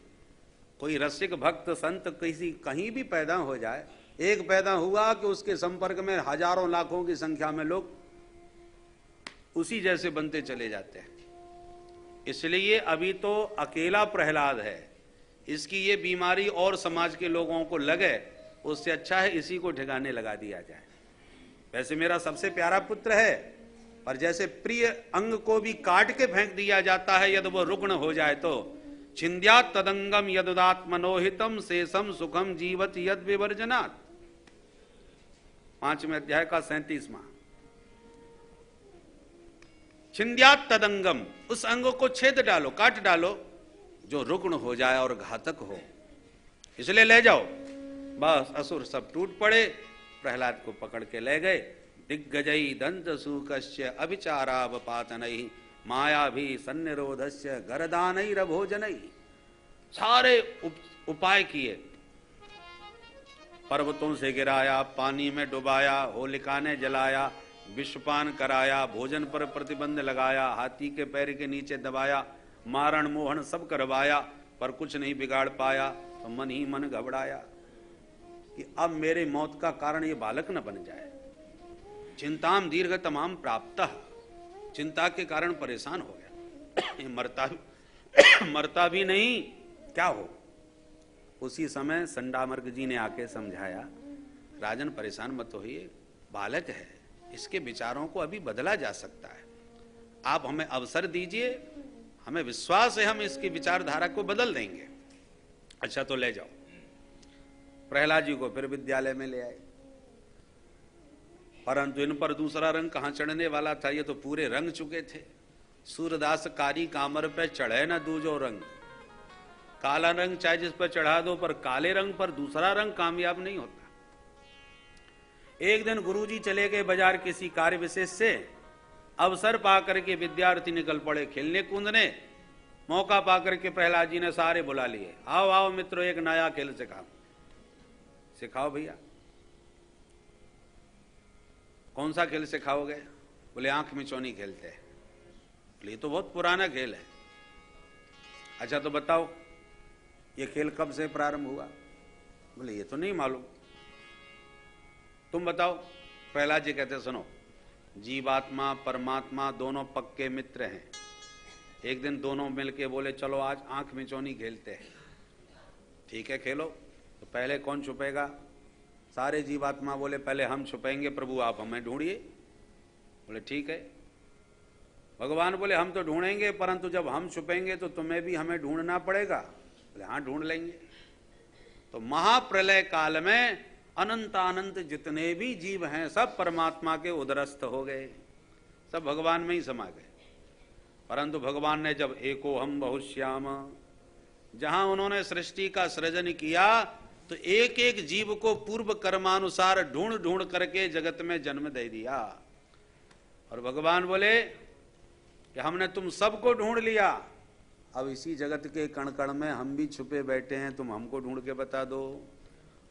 कोई रसिक भक्त संत किसी कहीं भी पैदा हो जाए, एक पैदा हुआ कि उसके संपर्क में हजारों लाखों की संख्या में लोग उसी जैसे बनते चले जाते हैं। इसलिए अभी तो अकेला प्रहलाद है, इसकी ये बीमारी और समाज के लोगों को लगे उससे अच्छा है इसी को ठिकाने लगा दिया जाए। वैसे मेरा सबसे प्यारा पुत्र है, पर जैसे प्रिय अंग को भी काट के फेंक दिया जाता है यदि वो रुग्ण हो जाए तो, छिंद्यात् तदंगम यदुदात्मनोहितम शेषम सुखम जीवत यद विवर्जनात्। 5वें अध्याय का 37वां। छिंद्यात् तदंगम, उस अंग को छेद डालो, काट डालो जो रुग्ण हो जाए और घातक हो, इसलिए ले जाओ। बस असुर सब टूट पड़े, प्रहलाद को पकड़ के ले गए। दिग्गजई दंत सूकस्य अभिचारावपातनई माया भी सन्निरोधस्य गरदानई भोजनई। सारे उपाय किए, पर्वतों से गिराया, पानी में डुबाया, होलिका ने जलाया, विषपान कराया, भोजन पर प्रतिबंध लगाया, हाथी के पैर के नीचे दबाया, मारण मोहन सब करवाया, पर कुछ नहीं बिगाड़ पाया। तो मन ही मन घबराया कि अब मेरे मौत का कारण ये बालक न बन जाए। चिंताम दीर्घ तमाम प्राप्त, चिंता के कारण परेशान हो गया। मरता भी नहीं, क्या हो। उसी समय संडामर्क जी ने आके समझाया, राजन परेशान मत होइए, बालक है, इसके विचारों को अभी बदला जा सकता है। आप हमें अवसर दीजिए, हमें विश्वास है हम इसकी विचारधारा को बदल देंगे। अच्छा तो ले जाओ। प्रहलाद जी को फिर विद्यालय में ले आए, परंतु इन पर दूसरा रंग कहां चढ़ने वाला था, ये तो पूरे रंग चुके थे। सूरदास कारी कामर पे चढ़े न दूजो रंग, काला रंग चाहे जिस पर चढ़ा दो, पर काले रंग पर दूसरा रंग कामयाब नहीं होता। एक दिन गुरुजी चले गए बाजार किसी कार्य विशेष से, अवसर पाकर के विद्यार्थी निकल पड़े खेलने कूदने। मौका पाकर के प्रहलाद जी ने सारे बुला लिए, आओ आओ मित्रों, एक नया खेल सिखाओ। सिखाओ भैया। कौन सा खेल सिखाओगे? बोले आंख मिचौनी खेलते हैं। बोले ये तो बहुत पुराना खेल है। अच्छा तो बताओ ये खेल कब से प्रारंभ हुआ? बोले ये तो नहीं मालूम, तुम बताओ। प्रहलाद जी कहते सुनो, जीवात्मा परमात्मा दोनों पक्के मित्र हैं। एक दिन दोनों मिलके बोले चलो आज आंख मिचौनी खेलते हैं। ठीक है खेलो। तो पहले कौन छुपेगा? सारे जीवात्मा बोले पहले हम छुपेंगे प्रभु, आप हमें ढूंढिए। बोले ठीक है। भगवान बोले हम तो ढूंढेंगे, परंतु जब हम छुपेंगे तो तुम्हें भी हमें ढूंढना पड़ेगा। बोले हाँ ढूंढ लेंगे। तो महाप्रलय काल में अनंत जितने भी जीव हैं सब परमात्मा के उदरस्थ हो गए, सब भगवान में ही समा गए। परंतु भगवान ने जब एको हम बहुश्याम, जहां उन्होंने सृष्टि का सृजन किया तो एक एक जीव को पूर्व कर्मानुसार ढूंढ ढूंढ करके जगत में जन्म दे दिया। और भगवान बोले कि हमने तुम सबको ढूंढ लिया, अब इसी जगत के कण कण में हम भी छुपे बैठे हैं, तुम हमको ढूंढ के बता दो।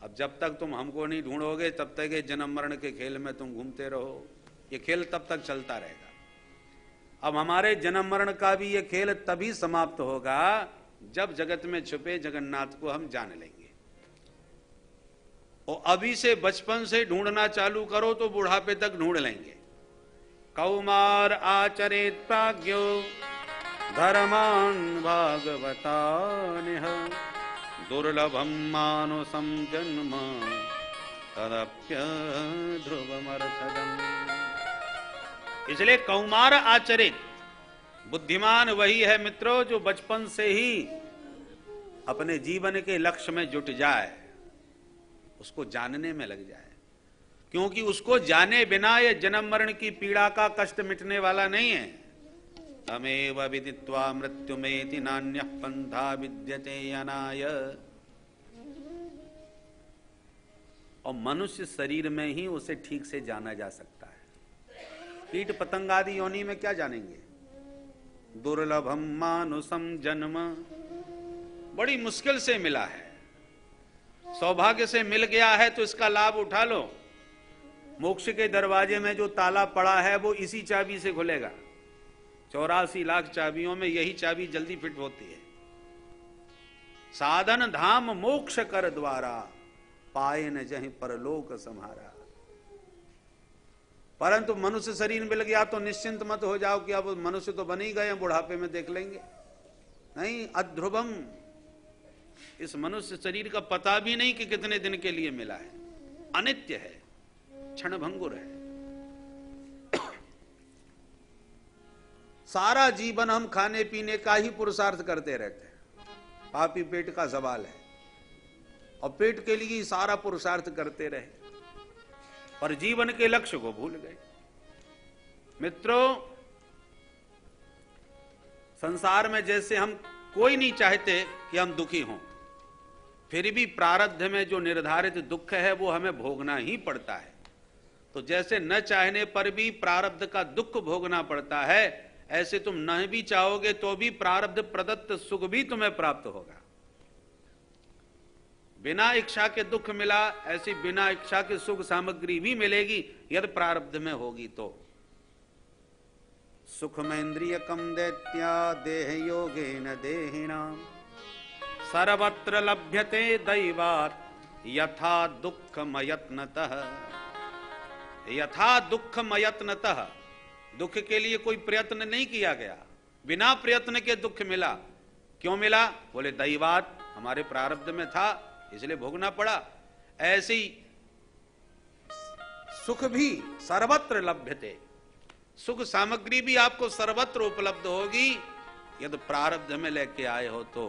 अब जब तक तुम हमको नहीं ढूंढोगे तब तक ये जन्म मरण के खेल में तुम घूमते रहो। ये खेल तब तक चलता रहेगा। अब हमारे जन्म मरण का भी ये खेल तभी समाप्त होगा जब जगत में छुपे जगन्नाथ को हम जान लेंगे। और अभी से बचपन से ढूंढना चालू करो तो बुढ़ापे तक ढूंढ लेंगे। कौमार आचरेत प्राज्ञो धर्मान भागवतानिह दुर्लभम मानुषम जन्म तदप्य ध्रुवमर्थदम्। इसलिए कौमार आचरित, बुद्धिमान वही है मित्रों जो बचपन से ही अपने जीवन के लक्ष्य में जुट जाए, उसको जानने में लग जाए। क्योंकि उसको जाने बिना ये जन्म मरण की पीड़ा का कष्ट मिटने वाला नहीं है। तमेव विदित्वा मृत्युमेति नान्यः पंथा विद्यते अनाय। और मनुष्य शरीर में ही उसे ठीक से जाना जा सकता है। कीट पतंग आदि योनि में क्या जानेंगे? दुर्लभम मानुषम जन्म, बड़ी मुश्किल से मिला है, सौभाग्य से मिल गया है तो इसका लाभ उठा लो। मोक्ष के दरवाजे में जो ताला पड़ा है वो इसी चाबी से खुलेगा। 84 लाख चाबियों में यही चाबी जल्दी फिट होती है। साधन धाम मोक्ष कर द्वारा, पाए न जहीं परलोक सम्हारा। परंतु मनुष्य शरीर मिल गया तो निश्चिंत मत हो जाओ कि अब मनुष्य तो बन ही गए, बुढ़ापे में देख लेंगे। नहीं, अध्रुवम, इस मनुष्य शरीर का पता भी नहीं कि कितने दिन के लिए मिला है। अनित्य है, क्षणभंगुर है। सारा जीवन हम खाने पीने का ही पुरुषार्थ करते रहते हैं। पापी पेट का सवाल है और पेट के लिए सारा पुरुषार्थ करते रहे और जीवन के लक्ष्य को भूल गए। मित्रों, संसार में जैसे हम कोई नहीं चाहते कि हम दुखी हों, फिर भी प्रारब्ध में जो निर्धारित दुख है वो हमें भोगना ही पड़ता है। तो जैसे न चाहने पर भी प्रारब्ध का दुख भोगना पड़ता है, ऐसे तुम न भी चाहोगे तो भी प्रारब्ध प्रदत्त सुख भी तुम्हें प्राप्त होगा। बिना इच्छा के दुख मिला, ऐसी बिना इच्छा के सुख सामग्री भी मिलेगी यदि प्रारब्ध में होगी तो। सुखमेन्द्रियकम दैत्या देह योगेन देहिनाम सर्वत्र लभ्यते दैवात् यथा दुःखमयत्नतः। यथा दुःखमयत्नतः, दुख के लिए कोई प्रयत्न नहीं किया गया, बिना प्रयत्न के दुख मिला। क्यों मिला? बोले दैवात, हमारे प्रारब्ध में था इसलिए भोगना पड़ा। ऐसी सुख भी सर्वत्र लभ्यते, सुख सामग्री भी आपको सर्वत्र उपलब्ध होगी यदि प्रारब्ध में लेके आए हो तो।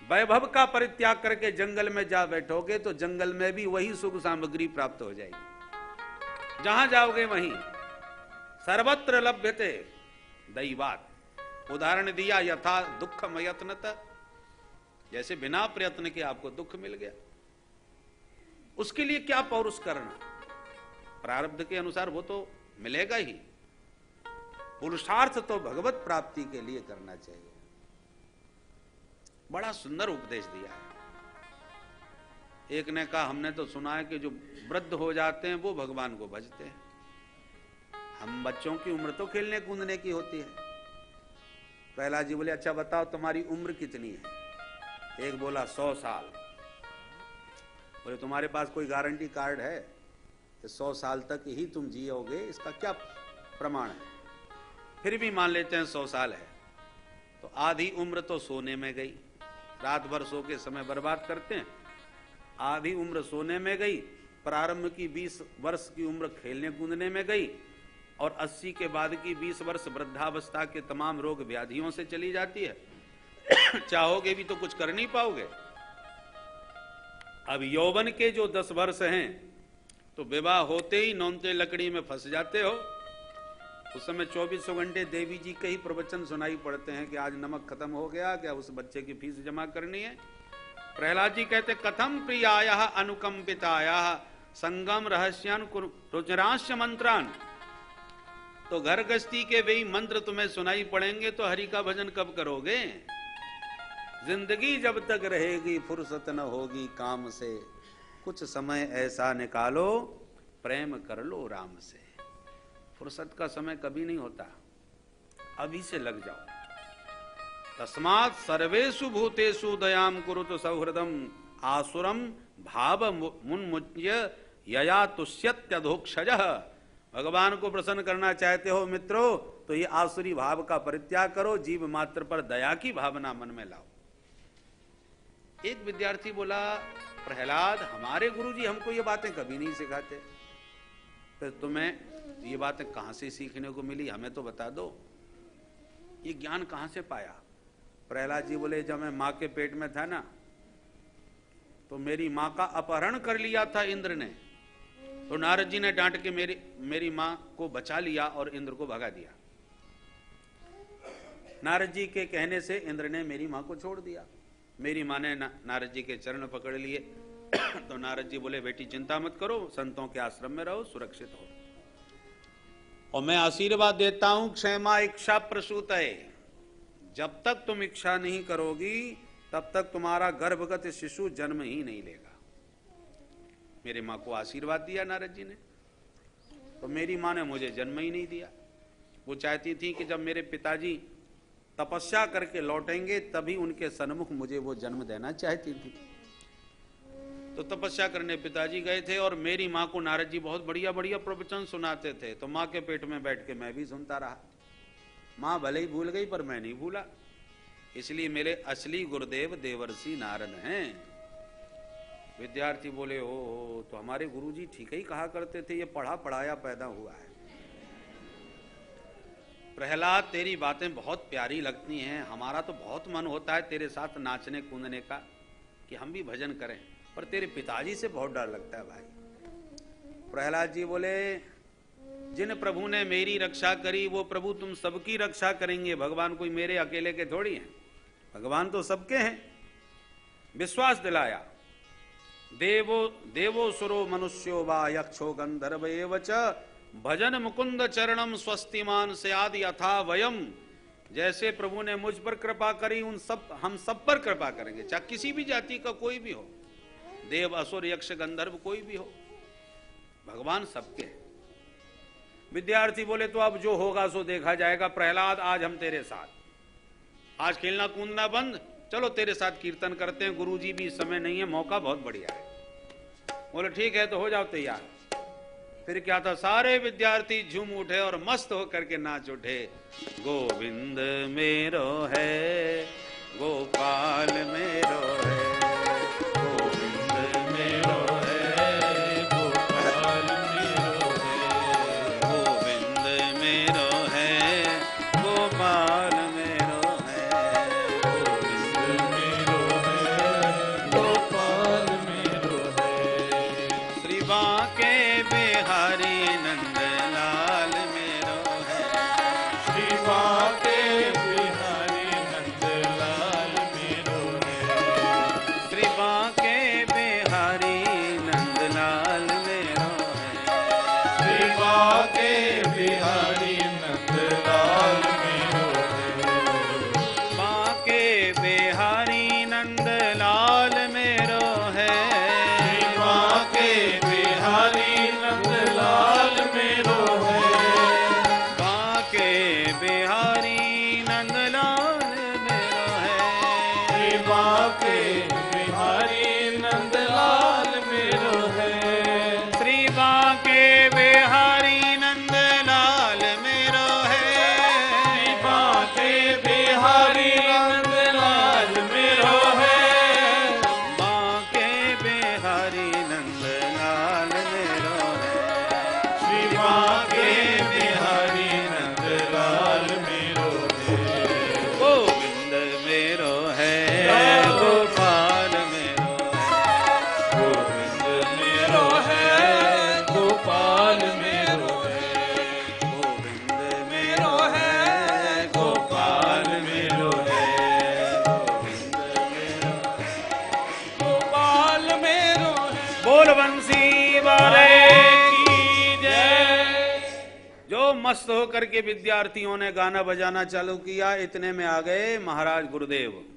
वैभव का परित्याग करके जंगल में जा बैठोगे तो जंगल में भी वही सुख सामग्री प्राप्त हो जाएगी, जहां जाओगे वहीं। सर्वत्र लभ्यते दैवात। उदाहरण दिया यथा दुखम यत्नत, जैसे बिना प्रयत्न के आपको दुख मिल गया, उसके लिए क्या पौरुष करना, प्रारब्ध के अनुसार वो तो मिलेगा ही। पुरुषार्थ तो भगवत प्राप्ति के लिए करना चाहिए। बड़ा सुंदर उपदेश दिया है। एक ने कहा हमने तो सुना है कि जो वृद्ध हो जाते हैं वो भगवान को भजते हैं, हम बच्चों की उम्र तो खेलने कूदने की होती है। प्रहलाद जी बोले अच्छा बताओ तुम्हारी उम्र कितनी है? एक बोला 100 साल। बोले तुम्हारे पास कोई गारंटी कार्ड है कि 100 साल तक ही तुम जियोगे? इसका क्या प्रमाण है? फिर भी मान लेते हैं 100 साल है, तो आधी उम्र तो सोने में गई, रात भर सो के समय बर्बाद करते हैं, आधी उम्र सोने में गई, प्रारंभ की 20 वर्ष की उम्र खेलने कूदने में गई, और 80 के बाद की 20 वर्ष वृद्धावस्था के तमाम रोग व्याधियों से चली जाती है। चाहोगे भी तो कुछ कर नहीं पाओगे। अब यौवन के जो 10 वर्ष हैं तो विवाह होते ही नौनते लकड़ी में फंस जाते हो। उस समय 24 घंटे देवी जी के ही प्रवचन सुनाई पड़ते हैं कि आज नमक खत्म हो गया, क्या उस बच्चे की फीस जमा करनी है। प्रहलाद जी कहते कथम प्रियाया अनुकंपिताया संगम रहस्यान रुचिरांश मंत्रान। तो घर गृहस्थी के वही मंत्र तुम्हें सुनाई पड़ेंगे तो हरि का भजन कब करोगे? जिंदगी जब तक रहेगी फुर्सत न होगी काम से, कुछ समय ऐसा निकालो प्रेम कर लो राम से। फुर्सत का समय कभी नहीं होता, अभी से लग जाओ। तस्मात् सर्वेषु भूतेषु दयाम कुरुत सौहृदम आसुरम भाव मुन्मुच्य यया तुष्यत्यधोक्षजः। भगवान को प्रसन्न करना चाहते हो मित्रों तो ये आसुरी भाव का परित्याग करो, जीव मात्र पर दया की भावना मन में लाओ। एक विद्यार्थी बोला प्रहलाद हमारे गुरुजी हमको ये बातें कभी नहीं सिखाते, फिर तुम्हें ये बातें कहां से सीखने को मिली, हमें तो बता दो, ये ज्ञान कहां से पाया? प्रहलाद जी बोले जब मैं मां के पेट में था ना तो मेरी मां का अपहरण कर लिया था इंद्र ने, तो नारद जी ने डांट के मेरी मां को बचा लिया और इंद्र को भगा दिया। नारद जी के कहने से इंद्र ने मेरी मां को छोड़ दिया। मेरी मां ने नारद जी के चरण पकड़ लिए तो नारद जी बोले बेटी चिंता मत करो, संतों के आश्रम में रहो, सुरक्षित हो, और मैं आशीर्वाद देता हूं क्षेमा इच्छा प्रसूत है। जब तक तुम इच्छा नहीं करोगी तब तक तुम्हारा गर्भगत शिशु जन्म ही नहीं लेगा। मेरी मां को आशीर्वाद दिया नारद जी ने, तो मेरी मां ने मुझे जन्म ही नहीं दिया। वो चाहती थी कि जब मेरे पिताजी तपस्या करके लौटेंगे तभी उनके सन्मुख मुझे वो जन्म देना चाहती थी। तो तपस्या करने पिताजी गए थे और मेरी मां को नारद जी बहुत बढ़िया बढ़िया प्रवचन सुनाते थे, तो मां के पेट में बैठ के मैं भी सुनता रहा। मां भले ही भूल गई पर मैं नहीं भूला, इसलिए मेरे असली गुरुदेव देवर्षि नारद हैं। विद्यार्थी बोले हो तो हमारे गुरुजी ठीक ही कहा करते थे, ये पढ़ा पढ़ाया पैदा हुआ है। प्रहलाद तेरी बातें बहुत प्यारी लगती हैं, हमारा तो बहुत मन होता है तेरे साथ नाचने कूदने का कि हम भी भजन करें, पर तेरे पिताजी से बहुत डर लगता है भाई। प्रहलाद जी बोले जिन प्रभु ने मेरी रक्षा करी वो प्रभु तुम सबकी रक्षा करेंगे। भगवान कोई मेरे अकेले के थोड़ी हैं, भगवान तो सबके हैं। विश्वास दिलाया। देवो सुरो मनुष्यो वा यक्षो गंधर्व एव च भजन मुकुंद चरणम स्वस्तिमान से आदि यथा वयम। जैसे प्रभु ने मुझ पर कृपा करी हम सब पर कृपा करेंगे, चाहे किसी भी जाति का कोई भी हो, देव असुर यक्ष गंधर्व कोई भी हो, भगवान सबके हैं। विद्यार्थी बोले तो अब जो होगा सो देखा जाएगा। प्रहलाद आज हम तेरे साथ, आज खेलना कूदना बंद, चलो तेरे साथ कीर्तन करते हैं, गुरुजी भी इस समय नहीं है, मौका बहुत बढ़िया है। बोले ठीक है तो हो जाओ तैयार। फिर क्या था, सारे विद्यार्थी झूम उठे और मस्त होकर के नाच उठे। गोविंद मेरो है, गोपाल मेरो है, गोविंद मेरो है, गोपाल मेरो है, गोविंद बांके बिहारी नंदलाल मेरो है। श्री बांके बिहारी नंदलाल मेरो है। श्री बांके बिहारी नंदलाल मेरो है। बांके बिहारी नंदलाल मेरो है। श्री बांके बिहारी नंदलाल मेरो है। गोविंद मेरो है, गोपाल मेरो है। गोविंद मेरो है, गोपाल मेरो है। गोविंद मेरो है, गोपाल मेरो है। गोविंद मेरो गोपाल मेरो है। बोल बंसी वाले की जय। जो मस्त होकर के विद्यार्थियों ने गाना बजाना चालू किया, इतने में आ गए महाराज गुरुदेव।